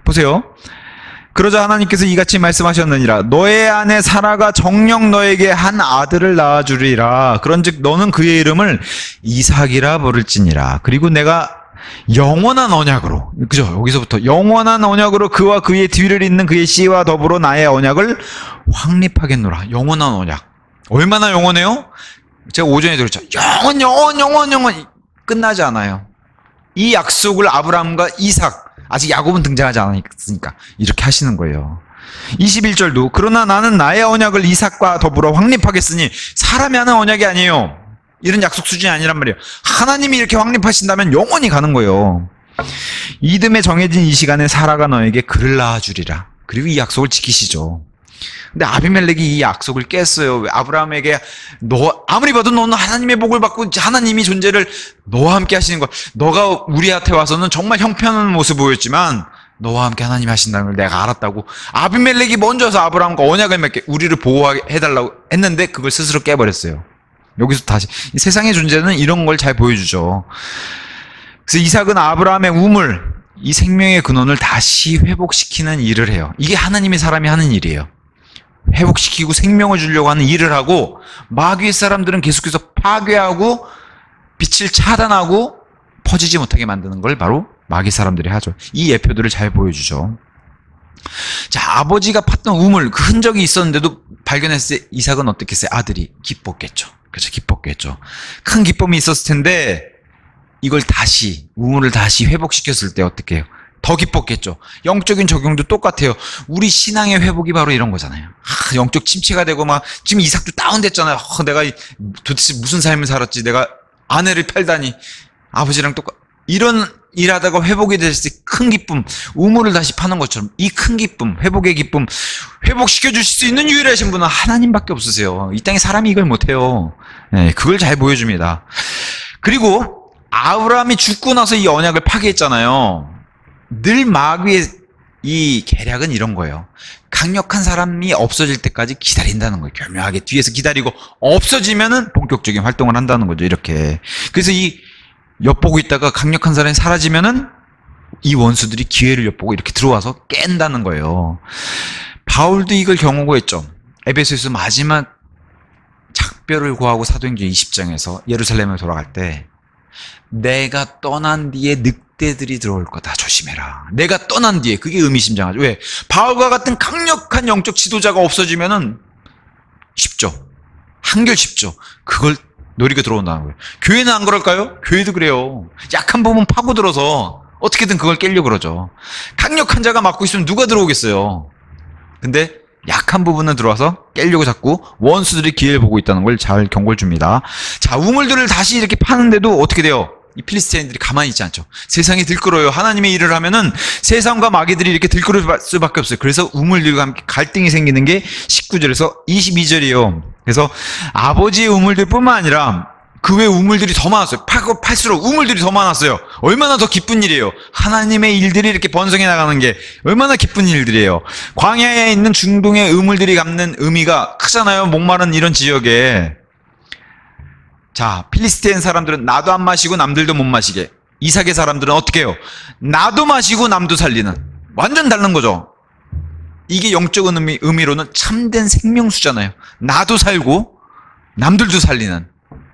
보세요. 그러자 하나님께서 이같이 말씀하셨느니라. 너의 아내 사라가 정녕 너에게 한 아들을 낳아주리라. 그런즉 너는 그의 이름을 이삭이라 부를지니라. 그리고 내가 영원한 언약으로, 그죠? 여기서부터 영원한 언약으로 그와 그의 뒤를 잇는 그의 씨와 더불어 나의 언약을 확립하겠노라. 영원한 언약. 얼마나 영원해요? 제가 오전에 들었죠. 영원 끝나지 않아요. 이 약속을 아브라함과 이삭, 아직 야곱은 등장하지 않았으니까 이렇게 하시는 거예요. 21절도 그러나 나는 나의 언약을 이삭과 더불어 확립하겠으니, 사람이 하는 언약이 아니에요. 이런 약속 수준이 아니란 말이에요. 하나님이 이렇게 확립하신다면 영원히 가는 거예요. 이듬해 정해진 이 시간에 사라가 너에게 그를 낳아주리라. 그리고 이 약속을 지키시죠. 근데 아비멜렉이 이 약속을 깼어요. 아브라함에게 너 아무리 봐도 너는 하나님의 복을 받고 하나님이 존재를 너와 함께 하시는 거, 너가 우리한테 와서는 정말 형편없는 모습 보였지만 너와 함께 하나님이 하신다는 걸 내가 알았다고 아비멜렉이 먼저서 아브라함과 언약을 맺게 우리를 보호해달라고 했는데 그걸 스스로 깨버렸어요. 여기서 다시 이 세상의 존재는 이런 걸 잘 보여주죠. 그래서 이삭은 아브라함의 우물, 이 생명의 근원을 다시 회복시키는 일을 해요. 이게 하나님의 사람이 하는 일이에요. 회복시키고 생명을 주려고 하는 일을 하고, 마귀의 사람들은 계속해서 파괴하고 빛을 차단하고 퍼지지 못하게 만드는 걸 바로 마귀 사람들이 하죠. 이 예표들을 잘 보여주죠. 자, 아버지가 팠던 우물, 그 흔적이 있었는데도 발견했을 때 이삭은 어떻게 했어요? 아들이 기뻤겠죠. 그렇죠, 기뻤겠죠. 큰 기쁨이 있었을 텐데 이걸 다시, 우물을 다시 회복시켰을 때 어떻게 해요? 더 기뻤겠죠. 영적인 적용도 똑같아요. 우리 신앙의 회복이 바로 이런 거잖아요. 영적 침체가 되고 막 지금 이삭도 다운됐잖아요. 내가 도대체 무슨 삶을 살았지? 내가 아내를 팔다니, 아버지랑 똑같, 이런 일하다가 회복이 됐을 때 큰 기쁨, 우물을 다시 파는 것처럼 이 큰 기쁨, 회복의 기쁨, 회복시켜 주실 수 있는 유일하신 분은 하나님밖에 없으세요. 이 땅에 사람이 이걸 못해요. 네, 그걸 잘 보여줍니다. 그리고 아브라함이 죽고 나서 이 언약을 파괴했잖아요. 늘 마귀의 이 계략은 이런 거예요. 강력한 사람이 없어질 때까지 기다린다는 거예요. 교묘하게 뒤에서 기다리고 없어지면은 본격적인 활동을 한다는 거죠. 이렇게. 그래서 이 엿보고 있다가 강력한 사람이 사라지면은 이 원수들이 기회를 엿보고 이렇게 들어와서 깬다는 거예요. 바울도 이걸 경험하고 했죠. 에베소에서 마지막 작별을 고하고 사도행전 20장에서 예루살렘에 돌아갈 때 내가 떠난 뒤에 늑대들이 들어올 거다. 조심해라. 내가 떠난 뒤에. 그게 의미심장하죠. 왜? 바울과 같은 강력한 영적 지도자가 없어지면은 쉽죠. 한결 쉽죠. 그걸 노리고 들어온다는 거예요. 교회는 안 그럴까요? 교회도 그래요. 약한 부분 파고들어서 어떻게든 그걸 깨려고 그러죠. 강력한 자가 맡고 있으면 누가 들어오겠어요. 근데 약한 부분은 들어와서 깨려고 자꾸 원수들이 기회를 보고 있다는 걸 잘 경고를 줍니다. 자, 우물들을 다시 이렇게 파는데도 어떻게 돼요? 이 필리스티인들이 가만히 있지 않죠. 세상이 들끓어요. 하나님의 일을 하면은 세상과 마귀들이 이렇게 들끓을 수밖에 없어요. 그래서 우물들과 함께 갈등이 생기는 게 19절에서 22절이에요. 그래서 아버지의 우물들 뿐만 아니라 그 외 우물들이 더 많았어요. 파고 팔수록 우물들이 더 많았어요. 얼마나 더 기쁜 일이에요. 하나님의 일들이 이렇게 번성해 나가는 게 얼마나 기쁜 일들이에요. 광야에 있는 중동의 우물들이 갖는 의미가 크잖아요. 목마른 이런 지역에. 자, 필리스티인 사람들은 나도 안 마시고 남들도 못 마시게. 이삭의 사람들은 어떻게 해요? 나도 마시고 남도 살리는. 완전 다른 거죠. 이게 영적 의미로는 참된 생명수잖아요. 나도 살고 남들도 살리는.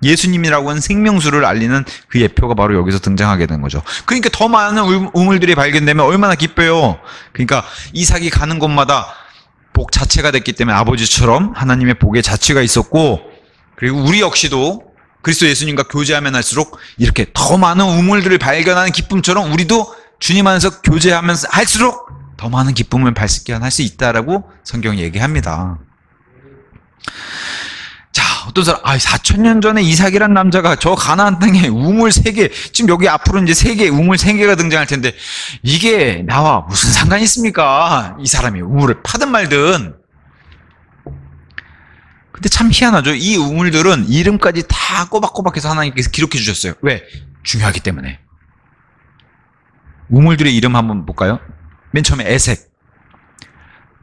예수님이라고 하는 생명수를 알리는 그 예표가 바로 여기서 등장하게 된 거죠. 그러니까 더 많은 우물들이 발견되면 얼마나 기뻐요. 그러니까 이삭이 가는 곳마다 복 자체가 됐기 때문에 아버지처럼 하나님의 복의 자체가 있었고, 그리고 우리 역시도 그리스도 예수님과 교제하면 할수록 이렇게 더 많은 우물들을 발견하는 기쁨처럼 우리도 주님 안에서 교제하면서 할수록 더 많은 기쁨을 발견할 수 있다라고 성경이 얘기합니다. 자, 어떤 사람, 4,000년 전에 이삭이란 남자가 저 가나안 땅에 우물 3개, 지금 여기 앞으로 이제 3개, 우물 3개가 등장할 텐데, 이게 나와 무슨 상관이 있습니까? 이 사람이 우물을 파든 말든. 근데 참 희한하죠. 이 우물들은 이름까지 다 꼬박꼬박해서 하나님께서 기록해 주셨어요. 왜? 중요하기 때문에. 우물들의 이름 한번 볼까요? 맨 처음에 에색.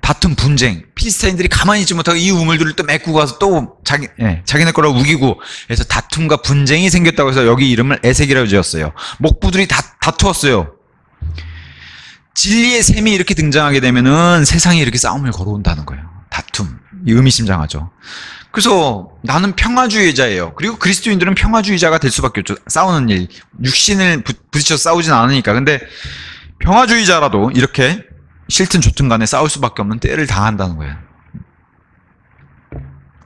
다툼, 분쟁. 필리스타인들이 가만히 있지 못하고 이 우물들을 또 메꾸고 가서 또 자기네 거라고 우기고 해서 다툼과 분쟁이 생겼다고 해서 여기 이름을 에색이라고 지었어요. 목부들이 다투었어요. 진리의 셈이 이렇게 등장하게 되면은 세상이 이렇게 싸움을 걸어온다는 거예요. 다툼. 의미심장하죠. 그래서 나는 평화주의자예요. 그리고 그리스도인들은 평화주의자가 될 수밖에 없죠. 싸우는 일. 육신을 부딪혀서 싸우진 않으니까. 근데 평화주의자라도 이렇게 싫든 좋든 간에 싸울 수밖에 없는 때를 당한다는 거예요.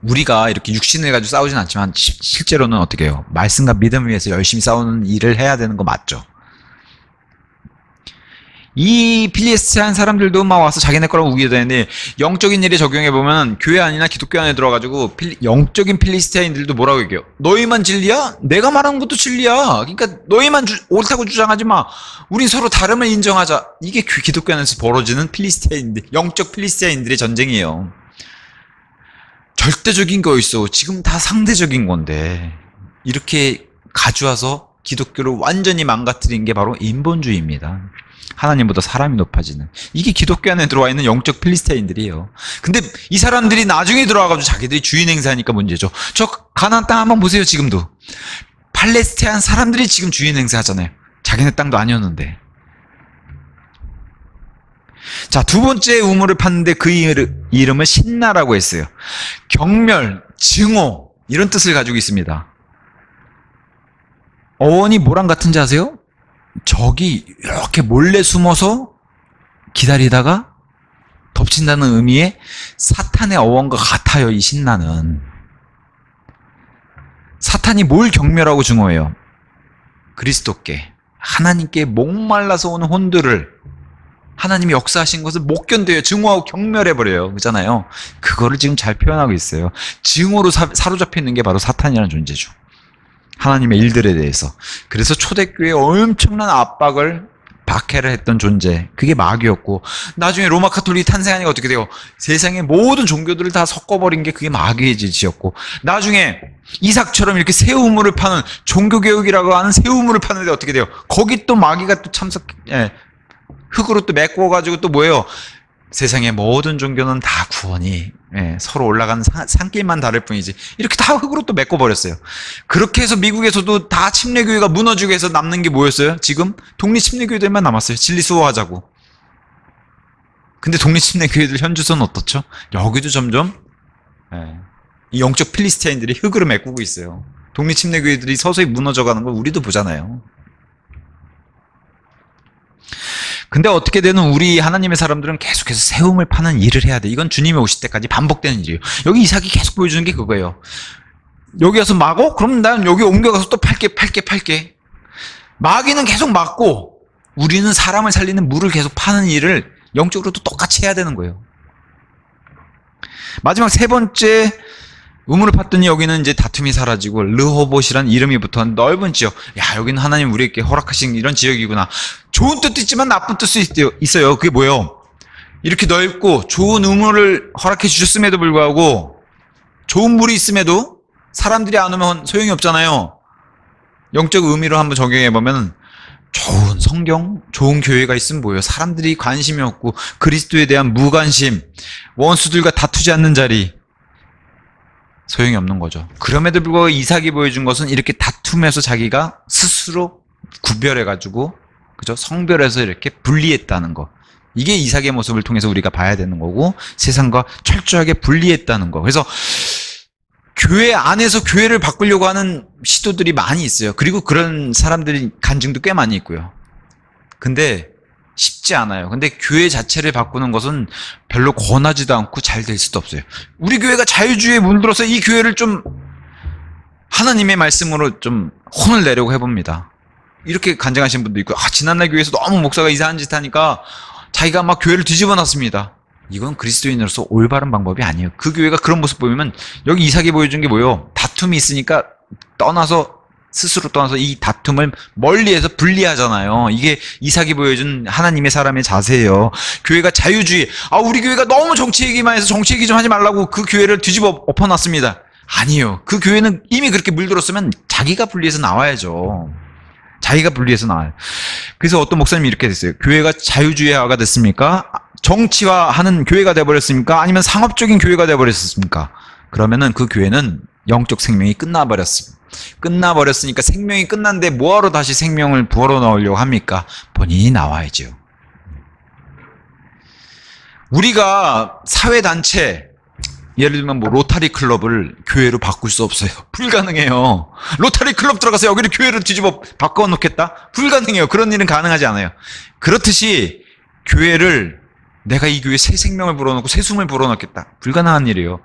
우리가 이렇게 육신을 가지고 싸우진 않지만 실제로는 어떻게 해요? 말씀과 믿음 위해서 열심히 싸우는 일을 해야 되는 거 맞죠? 이 필리스티안 사람들도 막 와서 자기네 거라고 우기게 되는데, 영적인 일에 적용해보면 교회 안이나 기독교 안에 들어가지고 영적인 필리스티아인들도 뭐라고 얘기해요? 너희만 진리야? 내가 말하는 것도 진리야. 그러니까 너희만 옳다고 주장하지 마. 우린 서로 다름을 인정하자. 이게 기독교 안에서 벌어지는 필리스티아인들, 영적 필리스티아인들의 전쟁이에요. 절대적인 거 있어. 지금 다 상대적인 건데 이렇게 가져와서 기독교를 완전히 망가뜨린 게 바로 인본주의입니다. 하나님보다 사람이 높아지는. 이게 기독교 안에 들어와 있는 영적 필리스타인들이에요. 근데 이 사람들이 나중에 들어와가지고 자기들이 주인 행세하니까 문제죠. 저 가나안 땅 한번 보세요. 지금도 팔레스타인 사람들이 지금 주인 행세하잖아요. 자기네 땅도 아니었는데. 자, 두 번째 우물을 팠는데 그 이름을 신나라고 했어요. 경멸, 증오 이런 뜻을 가지고 있습니다. 어원이 뭐랑 같은지 아세요? 적이 이렇게 몰래 숨어서 기다리다가 덮친다는 의미의 사탄의 어원과 같아요. 이 신나는. 사탄이 뭘 경멸하고 증오해요? 그리스도께, 하나님께 목말라서 오는 혼들을 하나님이 역사하신 것을 못 견뎌요. 증오하고 경멸해버려요. 그잖아요. 그거를 지금 잘 표현하고 있어요. 증오로 사로잡혀 있는 게 바로 사탄이라는 존재죠. 하나님의 일들에 대해서. 그래서 초대교회에 엄청난 압박을 박해를 했던 존재, 그게 마귀였고, 나중에 로마 카톨릭이 탄생하니까 어떻게 돼요? 세상의 모든 종교들을 다 섞어버린 게 그게 마귀의 짓이었고, 나중에 이삭처럼 이렇게 새 우물을 파는, 종교개혁이라고 하는 새 우물을 파는데 어떻게 돼요? 거기 또 마귀가 또 흙으로 또 메꿔가지고 또 뭐예요? 세상의 모든 종교는 다 구원이 서로 올라가는 산길만 다를 뿐이지, 이렇게 다 흙으로 또 메꿔버렸어요. 그렇게 해서 미국에서도 다 침례교회가 무너지고 해서 남는 게 뭐였어요? 지금 독립침례교회들만 남았어요. 진리수호하자고. 근데 독립침례교회들 현주소는 어떻죠? 여기도 점점 이 영적 필리스티아인들이 흙으로 메꾸고 있어요. 독립침례교회들이 서서히 무너져가는 걸 우리도 보잖아요. 근데 어떻게 되는 우리 하나님의 사람들은 계속해서 세움을 파는 일을 해야 돼. 이건 주님이 오실 때까지 반복되는 일이에요. 여기 이삭이 계속 보여주는 게 그거예요. 여기 와서 막어? 그럼 난 여기 옮겨가서 또 팔게. 마귀는 계속 막고 우리는 사람을 살리는 물을 계속 파는 일을 영적으로도 똑같이 해야 되는 거예요. 마지막 세 번째, 우물을 팠더니 여기는 이제 다툼이 사라지고 르호봇이란 이름이 붙은 넓은 지역. 야, 여기는 하나님 우리에게 허락하신 이런 지역이구나. 좋은 뜻도 있지만 나쁜 뜻도 있어요. 그게 뭐예요? 이렇게 넓고 좋은 우물을 허락해 주셨음에도 불구하고 좋은 물이 있음에도 사람들이 안 오면 소용이 없잖아요. 영적 의미로 한번 적용해보면 좋은 성경, 좋은 교회가 있으면 뭐예요? 사람들이 관심이 없고 그리스도에 대한 무관심, 원수들과 다투지 않는 자리, 소용이 없는 거죠. 그럼에도 불구하고 이삭이 보여준 것은 이렇게 다툼에서 자기가 스스로 구별해가지고, 그죠? 성별해서 이렇게 분리했다는 거. 이게 이삭의 모습을 통해서 우리가 봐야 되는 거고, 세상과 철저하게 분리했다는 거. 그래서 교회 안에서 교회를 바꾸려고 하는 시도들이 많이 있어요. 그리고 그런 사람들이 간증도 꽤 많이 있고요. 근데 쉽지 않아요. 근데 교회 자체를 바꾸는 것은 별로 권하지도 않고 잘 될 수도 없어요. 우리 교회가 자유주의에 물들어서 이 교회를 좀 하나님의 말씀으로 좀 혼을 내려고 해봅니다. 이렇게 간증하신 분도 있고, 지난날 교회에서 너무 목사가 이상한 짓 하니까 자기가 막 교회를 뒤집어 놨습니다. 이건 그리스도인으로서 올바른 방법이 아니에요. 그 교회가 그런 모습 보이면, 여기 이삭이 보여준 게 뭐예요? 다툼이 있으니까 스스로 떠나서 이 다툼을 멀리해서 분리하잖아요. 이게 이삭이 보여준 하나님의 사람의 자세예요. 교회가 자유주의, 우리 교회가 너무 정치 얘기만 해서 정치 얘기 좀 하지 말라고 그 교회를 뒤집어 엎어놨습니다. 아니요. 그 교회는 이미 그렇게 물들었으면 자기가 분리해서 나와야죠. 자기가 분리해서 나와요. 그래서 어떤 목사님이 이렇게 됐어요. 교회가 자유주의화가 됐습니까? 정치화하는 교회가 돼버렸습니까? 아니면 상업적인 교회가 돼버렸습니까? 그러면은 그 교회는 영적 생명이 끝나버렸으니까 생명이 끝났는데 뭐하러 다시 생명을 부어러 넣으려고 합니까? 본인이 나와야죠. 우리가 사회단체, 예를 들면 뭐 로타리 클럽을 교회로 바꿀 수 없어요. 불가능해요. 로타리 클럽 들어가서 여기를 교회로 뒤집어 바꿔놓겠다? 불가능해요. 그런 일은 가능하지 않아요. 그렇듯이 교회를 내가 이 교회에 새 생명을 불어넣고 새 숨을 불어넣겠다. 불가능한 일이에요.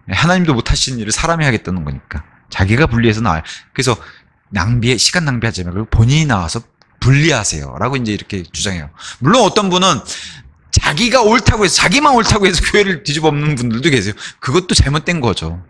하나님도 못하시는 일을 사람이 하겠다는 거니까. 자기가 분리해서 나와요. 그래서 시간 낭비하지 말고 본인이 나와서 분리하세요. 라고 이제 이렇게 주장해요. 물론 어떤 분은 자기가 옳다고 해서, 자기만 옳다고 해서 교회를 뒤집어 엎는 분들도 계세요. 그것도 잘못된 거죠.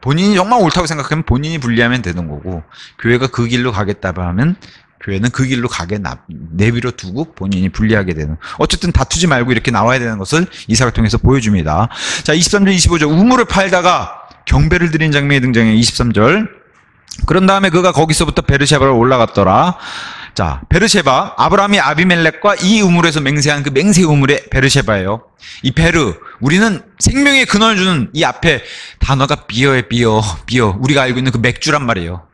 본인이 정말 옳다고 생각하면 본인이 분리하면 되는 거고, 교회가 그 길로 가겠다고 하면 교회는 그 길로 가게 내비로 두고 본인이 분리하게 되는. 어쨌든 다투지 말고 이렇게 나와야 되는 것을 이삭을 통해서 보여줍니다. 자, 23절, 25절. 우물을 팔다가 경배를 드린 장면이 등장해요. 23절. 그런 다음에 그가 거기서부터 베르셰바로 올라갔더라. 자, 베르셰바, 아브라함이 아비멜렉과 이 우물에서 맹세한 그 맹세 우물의 베르셰바예요. 이 베르, 우리는 생명의 근원을 주는 이 앞에 단어가 비어에 비어. 우리가 알고 있는 그 맥주란 말이에요.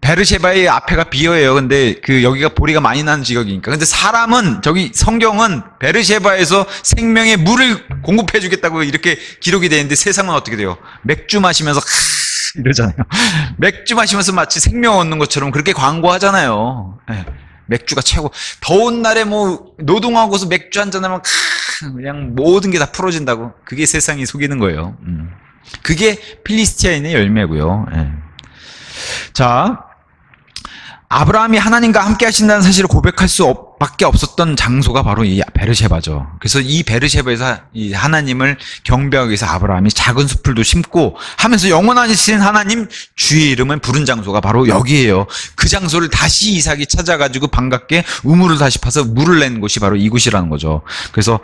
베르셰바의 앞에가 비어예요. 근데 여기가 보리가 많이 나는 지역이니까. 근데 사람은, 성경은 베르셰바에서 생명의 물을 공급해 주겠다고 이렇게 기록이 되는데, 세상은 어떻게 돼요? 맥주 마시면서 이러잖아요. 맥주 마시면서 마치 생명 얻는 것처럼 그렇게 광고하잖아요. 네. 맥주가 최고. 더운 날에 노동하고서 맥주 한잔하면 그냥 모든 게 다 풀어진다고. 그게 세상이 속이는 거예요. 그게 필리스티아인의 열매고요. 네. 자, 아브라함이 하나님과 함께 하신다는 사실을 고백할 수 밖에 없었던 장소가 바로 이 베르셰바죠. 그래서 이 베르셰바에서 이 하나님을 경배하기 위해서 아브라함이 작은 숲을도 심고 하면서 영원하신 하나님 주의 이름을 부른 장소가 바로 여기예요. 그 장소를 다시 이삭이 찾아가지고 반갑게 우물을 다시 파서 물을 낸 곳이 바로 이곳이라는 거죠. 그래서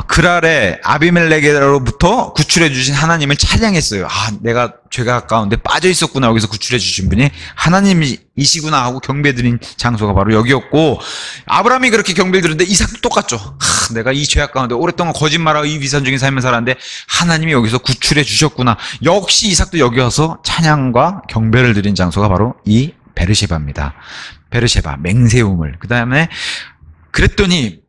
그랄의 아비멜렉으로부터 구출해 주신 하나님을 찬양했어요. 내가 죄가 가까운데 빠져 있었구나. 여기서 구출해 주신 분이 하나님이시구나 하고 경배드린 장소가 바로 여기였고, 아브라함이 그렇게 경배를 드렸는데 이삭도 똑같죠. 내가 이 죄악 가운데 오랫동안 거짓말하고 이 비선적인 삶을 살았는데 하나님이 여기서 구출해 주셨구나. 역시 이삭도 여기 와서 찬양과 경배를 드린 장소가 바로 이 베르셰바입니다. 베르셰바, 맹세우물. 그 다음에 그랬더니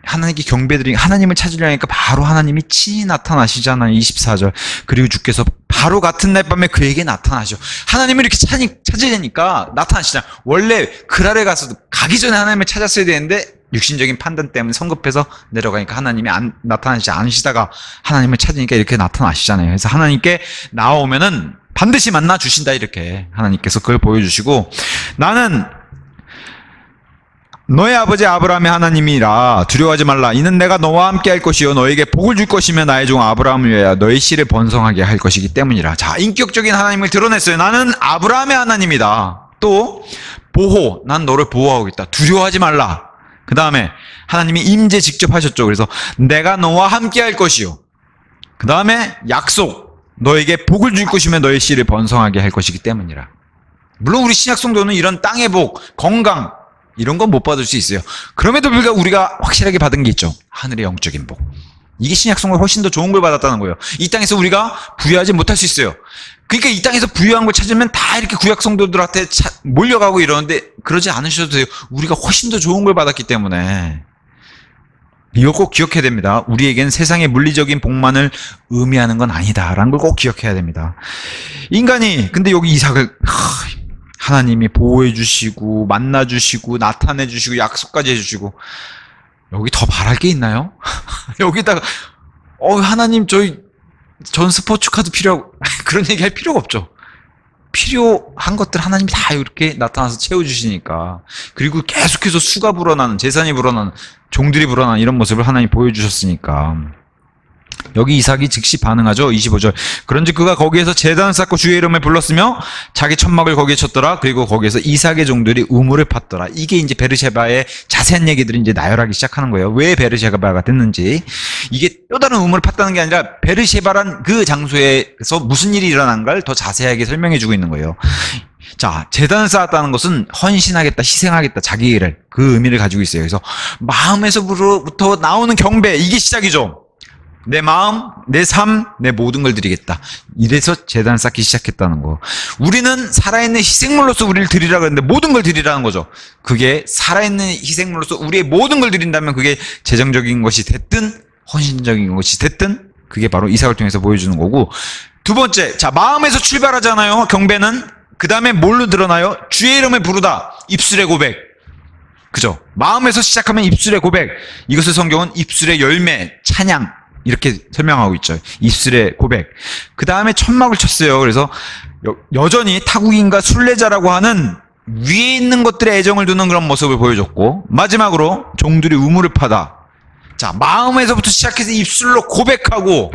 하나님께 경배드린, 하나님을 찾으려니까 바로 하나님이 친히 나타나시잖아요. 24절. 그리고 주께서 바로 같은 날 밤에 그에게 나타나셔. 하나님을 이렇게 찾으려니까 나타나시잖아요. 원래 그랄에 가서 가기 전에 하나님을 찾았어야 되는데 육신적인 판단 때문에 성급해서 내려가니까 하나님이 나타나시지 않으시다가 하나님을 찾으니까 이렇게 나타나시잖아요. 그래서 하나님께 나오면은 반드시 만나 주신다, 이렇게 하나님께서 그걸 보여주시고, 나는 너의 아버지 아브라함의 하나님이라 두려워하지 말라. 이는 내가 너와 함께 할 것이요 너에게 복을 줄 것이며 나의 종 아브라함을 위하여 너의 씨를 번성하게 할 것이기 때문이라. 자, 인격적인 하나님을 드러냈어요. 나는 아브라함의 하나님이다. 또 보호, 난 너를 보호하고 있다. 두려워하지 말라. 그 다음에 하나님이 임재 직접 하셨죠. 그래서 내가 너와 함께 할 것이요, 그 다음에 약속, 너에게 복을 줄 것이며 너의 씨를 번성하게 할 것이기 때문이라. 물론 우리 신약 성도는 이런 땅의 복, 건강 이런 건 못 받을 수 있어요. 그럼에도 불구하고 우리가 확실하게 받은 게 있죠. 하늘의 영적인 복. 이게 신약 성도가 훨씬 더 좋은 걸 받았다는 거예요. 이 땅에서 우리가 부유하지 못할 수 있어요. 그러니까 이 땅에서 부유한 걸 찾으면 다 이렇게 구약 성도들한테 몰려가고 이러는데 그러지 않으셔도 돼요. 우리가 훨씬 더 좋은 걸 받았기 때문에. 이걸 꼭 기억해야 됩니다. 우리에겐 세상의 물리적인 복만을 의미하는 건 아니다라는 걸 꼭 기억해야 됩니다. 인간이 근데 여기 이삭을 하나님이 보호해 주시고 만나 주시고 나타내 주시고 약속까지 해 주시고, 여기 더 바랄 게 있나요? 여기다가 하나님 전 스포츠카도 필요하고 그런 얘기 할 필요가 없죠. 필요한 것들 하나님이 다 이렇게 나타나서 채워주시니까. 그리고 계속해서 수가 불어나는, 재산이 불어나는, 종들이 불어나는 이런 모습을 하나님이 보여주셨으니까. 여기 이삭이 즉시 반응하죠. 25절. 그런즉 그가 거기에서 제단을 쌓고 주의 이름을 불렀으며 자기 천막을 거기에 쳤더라. 그리고 거기에서 이삭의 종들이 우물을 팠더라. 이게 이제 베르셰바의 자세한 얘기들이 이제 나열하기 시작하는 거예요. 왜 베르셰바가 됐는지. 이게 또 다른 우물을 팠다는 게 아니라 베르셰바란 그 장소에서 무슨 일이 일어난가를 더 자세하게 설명해 주고 있는 거예요. 자, 제단을 쌓았다는 것은 헌신하겠다, 희생하겠다, 자기 일을, 그 의미를 가지고 있어요. 그래서 마음에서부터 나오는 경배, 이게 시작이죠. 내 마음, 내 삶, 내 모든 걸 드리겠다. 이래서 제단을 쌓기 시작했다는 거. 우리는 살아있는 희생물로서 우리를 드리라고 했는데 모든 걸 드리라는 거죠. 그게 살아있는 희생물로서 우리의 모든 걸 드린다면 그게 재정적인 것이 됐든 헌신적인 것이 됐든 그게 바로 이삭을 통해서 보여주는 거고. 두 번째, 자, 마음에서 출발하잖아요. 경배는. 그 다음에 뭘로 드러나요? 주의 이름을 부르다. 입술의 고백. 그죠? 마음에서 시작하면 입술의 고백. 이것을 성경은 입술의 열매, 찬양 이렇게 설명하고 있죠. 입술의 고백. 그 다음에 천막을 쳤어요. 그래서 여전히 타국인과 순례자라고 하는 위에 있는 것들에 애정을 두는 그런 모습을 보여줬고, 마지막으로 종들이 우물을 파다. 자, 마음에서부터 시작해서 입술로 고백하고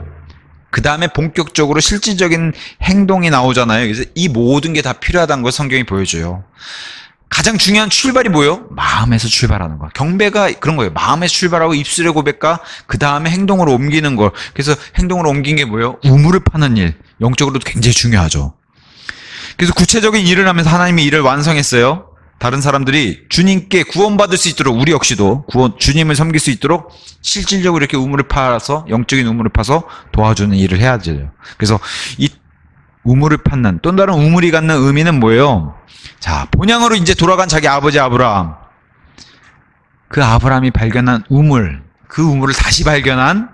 그 다음에 본격적으로 실질적인 행동이 나오잖아요. 그래서 이 모든 게 다 필요하다는 걸 성경이 보여줘요. 가장 중요한 출발이 뭐예요? 마음에서 출발하는 거야. 경배가 그런 거예요. 마음에서 출발하고 입술의 고백과 그 다음에 행동으로 옮기는 걸. 그래서 행동으로 옮긴 게 뭐예요? 우물을 파는 일. 영적으로도 굉장히 중요하죠. 그래서 구체적인 일을 하면서 하나님이 일을 완성했어요. 다른 사람들이 주님께 구원받을 수 있도록, 우리 역시도 주님을 섬길 수 있도록 실질적으로 이렇게 우물을 파서, 영적인 우물을 파서 도와주는 일을 해야 돼요. 그래서 이 우물을 파는, 또 다른 우물이 갖는 의미는 뭐예요? 자, 본향으로 이제 돌아간 자기 아버지 아브라함. 그 아브라함이 발견한 우물, 그 우물을 다시 발견한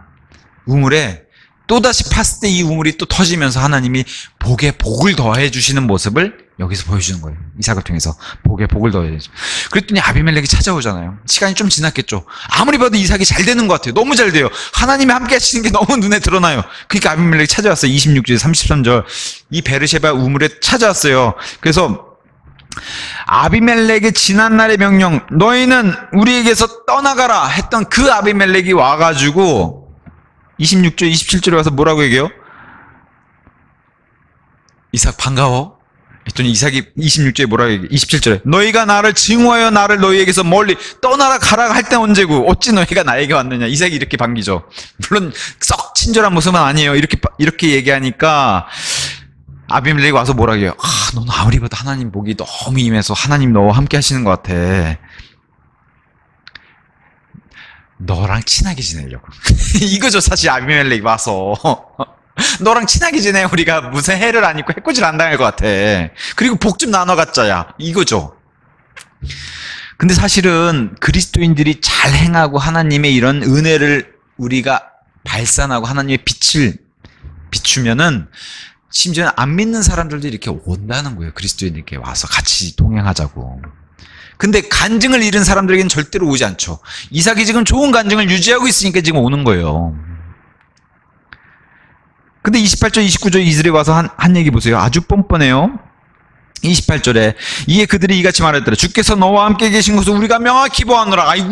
우물에 또다시 팠을 때 이 우물이 또 터지면서 하나님이 복에 복을 더해 주시는 모습을 여기서 보여주는 거예요. 이삭을 통해서 복에 복을 더해 주죠. 그랬더니 아비멜렉이 찾아오잖아요. 시간이 좀 지났겠죠. 아무리 봐도 이삭이 잘 되는 것 같아요. 너무 잘 돼요. 하나님이 함께 하시는 게 너무 눈에 드러나요. 그러니까 아비멜렉이 찾아왔어요. 26절, 33절. 이 베르셰바 우물에 찾아왔어요. 그래서 아비멜렉의 지난날의 명령, 너희는 우리에게서 떠나가라 했던 그 아비멜렉이 와가지고 26절 27절에 와서 뭐라고 얘기해요? 이삭 반가워? 했더니 이삭이 26절에 뭐라고 얘기해? 27절에 너희가 나를 증오하여 나를 너희에게서 멀리 떠나라 가라 할 때 언제고 어찌 너희가 나에게 왔느냐. 이삭이 이렇게 반기죠. 물론 썩 친절한 모습은 아니에요. 이렇게 얘기하니까 아비멜렉이 와서 뭐라고 해요? 너는 아무리 봐도 하나님 복이 너무 임해서 하나님 너와 함께 하시는 것 같아. 너랑 친하게 지내려고. 이거죠 사실 아비멜렉이 와서. 너랑 친하게 지내. 우리가 무슨 해를 안 입고 해코지를 안 당할 것 같아. 그리고 복 좀 나눠 갖자야. 이거죠. 근데 사실은 그리스도인들이 잘 행하고 하나님의 이런 은혜를 우리가 발산하고 하나님의 빛을 비추면은 심지어는 안 믿는 사람들도 이렇게 온다는 거예요. 그리스도인들께 와서 같이 동행하자고. 근데 간증을 잃은 사람들에게는 절대로 오지 않죠. 이삭이 지금 좋은 간증을 유지하고 있으니까 지금 오는 거예요. 근데 28절, 29절 이슬에 와서 한 얘기 보세요. 아주 뻔뻔해요. 28절에 이에 그들이 이같이 말했더라. 주께서 너와 함께 계신 것을 우리가 명확히 보았노라. 아이고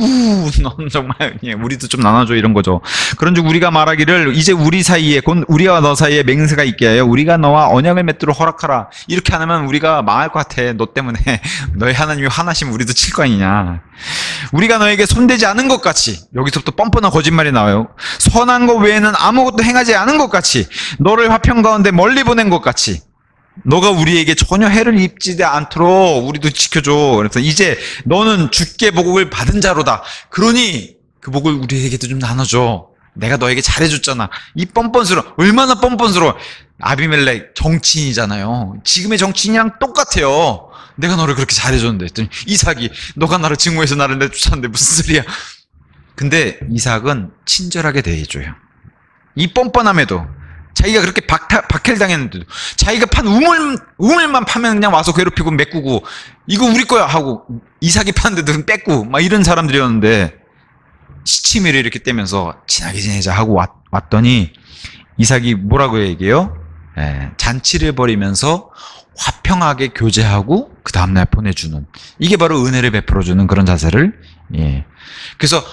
넌 정말 우리도 좀 나눠줘 이런 거죠. 그런즉 우리가 말하기를 이제 우리 사이에 곧 우리와 너 사이에 맹세가 있게 하여 우리가 너와 언약을 맺도록 허락하라. 이렇게 안 하면 우리가 망할 것 같아. 너 때문에 너희 하나님이 화나시면 우리도 칠 거 아니냐. 우리가 너에게 손대지 않은 것 같이, 여기서부터 뻔뻔한 거짓말이 나와요. 선한 것 외에는 아무것도 행하지 않은 것 같이, 너를 화평 가운데 멀리 보낸 것 같이, 너가 우리에게 전혀 해를 입지 않도록 우리도 지켜줘. 그래서 이제 너는 주께 복을 받은 자로다. 그러니 그 복을 우리에게도 좀 나눠줘. 내가 너에게 잘해줬잖아. 이 뻔뻔스러워. 얼마나 뻔뻔스러워. 아비멜렉 정치인이잖아요. 지금의 정치인이랑 똑같아요. 내가 너를 그렇게 잘해줬는데 했더니 이삭이 너가 나를 증오해서 나를 내쫓았는데 무슨 소리야. 근데 이삭은 친절하게 대해줘요. 이 뻔뻔함에도 자기가 그렇게 박해당했는데도 자기가 판 우물만 파면 그냥 와서 괴롭히고 메꾸고 이거 우리 거야 하고 이삭이 파는데도 뺏고 막 이런 사람들이었는데 시치미를 이렇게 떼면서 친하게 지내자 하고 왔더니 이삭이 뭐라고 얘기해요? 잔치를 벌이면서 화평하게 교제하고 그 다음날 보내주는, 이게 바로 은혜를 베풀어주는 그런 자세를. 그래서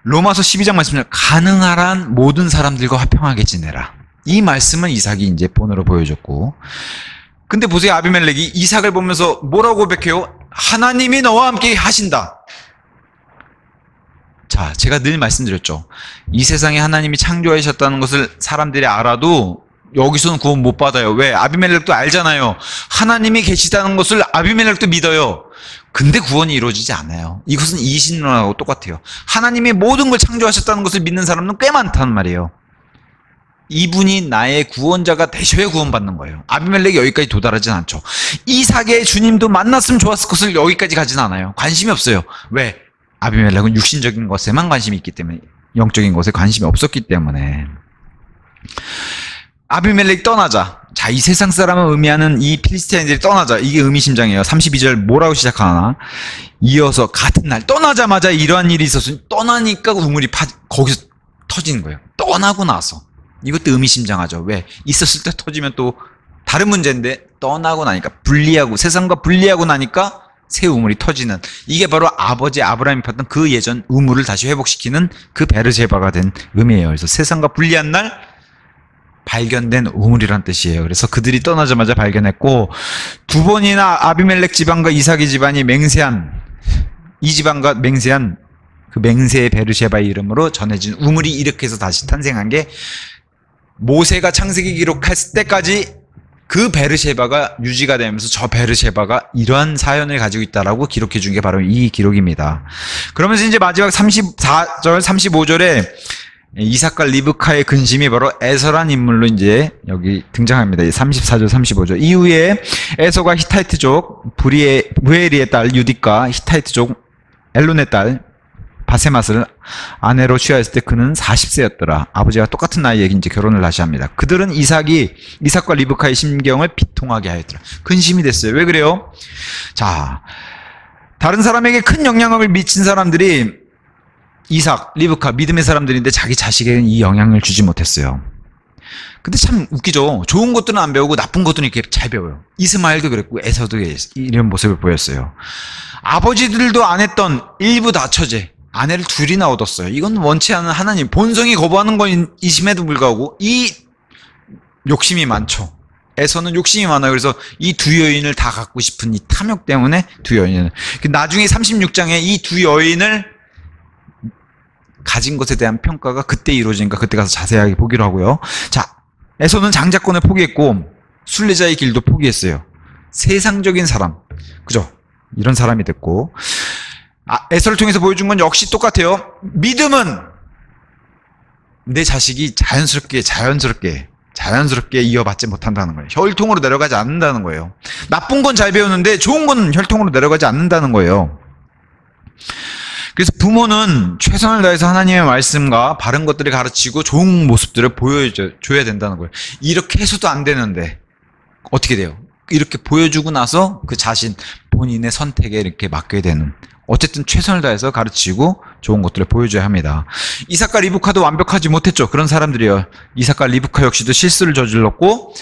로마서 12장 말씀을 가능한 모든 사람들과 화평하게 지내라. 이 말씀은 이삭이 이제 본으로 보여줬고, 근데 보세요. 아비멜렉이 이삭을 보면서 뭐라고 고백해요? 하나님이 너와 함께 하신다. 자, 제가 늘 말씀드렸죠. 이 세상에 하나님이 창조하셨다는 것을 사람들이 알아도 여기서는 구원 못 받아요. 왜? 아비멜렉도 알잖아요. 하나님이 계시다는 것을 아비멜렉도 믿어요. 근데 구원이 이루어지지 않아요. 이것은 이신론하고 똑같아요. 하나님이 모든 걸 창조하셨다는 것을 믿는 사람은 꽤 많단 말이에요. 이분이 나의 구원자가 되셔야 구원받는 거예요. 아비멜렉이 여기까지 도달하진 않죠. 이삭의 주님도 만났으면 좋았을 것을 여기까지 가진 않아요. 관심이 없어요. 왜? 아비멜렉은 육신적인 것에만 관심이 있기 때문에, 영적인 것에 관심이 없었기 때문에. 아비멜렉이 떠나자. 자, 이 세상 사람을 의미하는 이 필리스티인들이 떠나자. 이게 의미심장이에요. 32절 뭐라고 시작하나? 이어서 같은 날 떠나자마자 이러한 일이 있었으니 떠나니까 우물이 거기서 터지는 거예요. 떠나고 나서. 이것도 의미심장하죠. 왜? 있었을 때 터지면 또 다른 문제인데 떠나고 나니까 분리하고, 세상과 분리하고 나니까 새 우물이 터지는, 이게 바로 아버지 아브라함이 봤던 그 예전 우물을 다시 회복시키는 그 베르세바가 된 의미예요. 그래서 세상과 분리한 날 발견된 우물이란 뜻이에요. 그래서 그들이 떠나자마자 발견했고, 두 번이나 아비멜렉 집안과 이삭의 집안이 맹세한, 이 집안과 맹세한 그 맹세의 베르세바의 이름으로 전해진 우물이 이렇게 해서 다시 탄생한 게, 모세가 창세기 기록했을 때까지 그 베르세바가 유지가 되면서 저 베르세바가 이러한 사연을 가지고 있다라고 기록해 준 게 바로 이 기록입니다. 그러면서 이제 마지막 34절, 35절에 이삭과 리브카의 근심이 바로 에서란 인물로 이제 여기 등장합니다. 34절, 35절. 이후에 에서가 히타이트족 부에리의 딸 유딕과 히타이트족 엘론의 딸 바세맛을 아내로 취하였을 때 그는 40세였더라. 아버지와 똑같은 나이에 이제 결혼을 다시 합니다. 그들은 이삭과 리브카의 심경을 비통하게 하였더라. 근심이 됐어요. 왜 그래요? 자, 다른 사람에게 큰 영향을 미친 사람들이 이삭, 리브카, 믿음의 사람들인데 자기 자식에게는 이 영향을 주지 못했어요. 근데 참 웃기죠. 좋은 것들은 안 배우고 나쁜 것들은 이렇게 잘 배워요. 이스마엘도 그랬고 에서도 이런 모습을 보였어요. 아버지들도 안 했던 일부 다처제, 아내를 둘이나 얻었어요. 이건 원치 않은 하나님, 본성이 거부하는 것이심에도 불구하고 이 욕심이 많죠. 에서는 욕심이 많아요. 그래서 이 두 여인을 다 갖고 싶은 이 탐욕 때문에 두 여인을. 나중에 36장에 이 두 여인을 가진 것에 대한 평가가 그때 이루어지니까 그때 가서 자세하게 보기로 하고요. 자, 에서는 장자권을 포기했고 순례자의 길도 포기했어요. 세상적인 사람, 그죠? 이런 사람이 됐고, 에서를 통해서 보여준 건 역시 똑같아요. 믿음은 내 자식이 자연스럽게 이어받지 못한다는 거예요. 혈통으로 내려가지 않는다는 거예요. 나쁜 건 잘 배우는데 좋은 건 혈통으로 내려가지 않는다는 거예요. 그래서 부모는 최선을 다해서 하나님의 말씀과 바른 것들을 가르치고 좋은 모습들을 보여줘야 된다는 거예요. 이렇게 해서도 안 되는데 어떻게 돼요? 이렇게 보여주고 나서 그 자신 본인의 선택에 이렇게 맡겨야 되는, 어쨌든 최선을 다해서 가르치고 좋은 것들을 보여줘야 합니다. 이삭과 리브카도 완벽하지 못했죠. 그런 사람들이에요. 이삭과 리브카 역시도 실수를 저질렀고,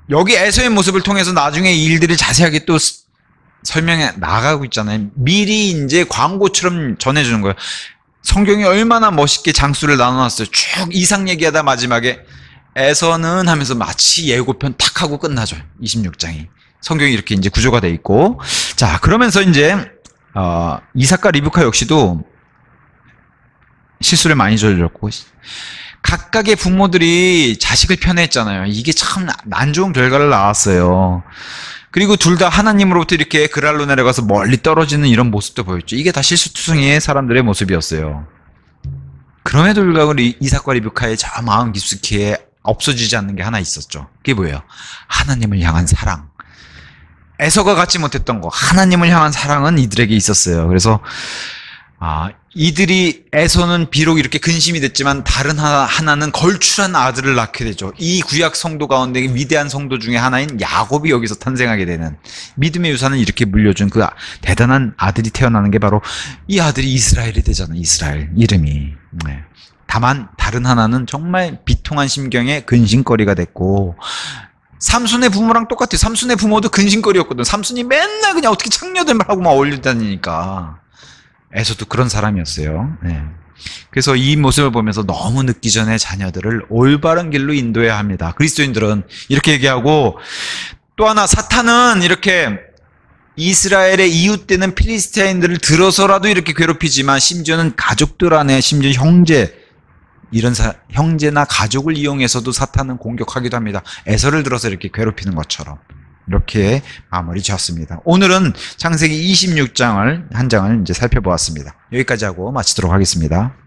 여기 에서의 모습을 통해서 나중에 이 일들이 자세하게 또 설명해 나가고 있잖아요. 미리 이제 광고처럼 전해주는 거예요. 성경이 얼마나 멋있게 장수를 나눠놨어요. 쭉 이삭 얘기하다 마지막에 에서는 하면서 마치 예고편 탁 하고 끝나죠. 26장이. 성경이 이렇게 이제 구조가 돼 있고. 자, 그러면서 이제 이삭과 리브카 역시도 실수를 많이 저질렀고, 각각의 부모들이 자식을 편애했잖아요. 이게 참 안 좋은 결과를 낳았어요. 그리고 둘 다 하나님으로부터 이렇게 그랄로 내려가서 멀리 떨어지는 이런 모습도 보였죠. 이게 다 실수투성이의 사람들의 모습이었어요. 그럼에도 불구하고 이삭과 리브카의 저 마음 깊숙이에 없어지지 않는 게 하나 있었죠. 그게 뭐예요? 하나님을 향한 사랑. 에서가 갖지 못했던 거, 하나님을 향한 사랑은 이들에게 있었어요. 그래서 이들이, 에서는 비록 이렇게 근심이 됐지만 다른 하나는 걸출한 아들을 낳게 되죠. 이 구약 성도 가운데 위대한 성도 중에 하나인 야곱이 여기서 탄생하게 되는, 믿음의 유산을 이렇게 물려준 그 대단한 아들이 태어나는 게 바로 이 아들이 이스라엘이 되잖아요. 이스라엘 이름이. 다만 다른 하나는 정말 비통한 심경의 근심거리가 됐고, 삼손의 부모랑 똑같아요. 삼손의 부모도 근심거리였거든. 삼손이 맨날 그냥 어떻게 창녀들만 하고 막 어울리다니니까. 에서도 그런 사람이었어요. 그래서 이 모습을 보면서 너무 늦기 전에 자녀들을 올바른 길로 인도해야 합니다. 그리스도인들은 이렇게 얘기하고, 또 하나, 사탄은 이렇게 이스라엘의 이웃되는 필리스타인들을 들어서라도 이렇게 괴롭히지만, 심지어는 가족들 안에, 심지어 형제나 가족을 이용해서도 사탄은 공격하기도 합니다. 에서를 들어서 이렇게 괴롭히는 것처럼. 이렇게 마무리 지었습니다. 오늘은 창세기 26장을 한 장을 이제 살펴보았습니다. 여기까지 하고 마치도록 하겠습니다.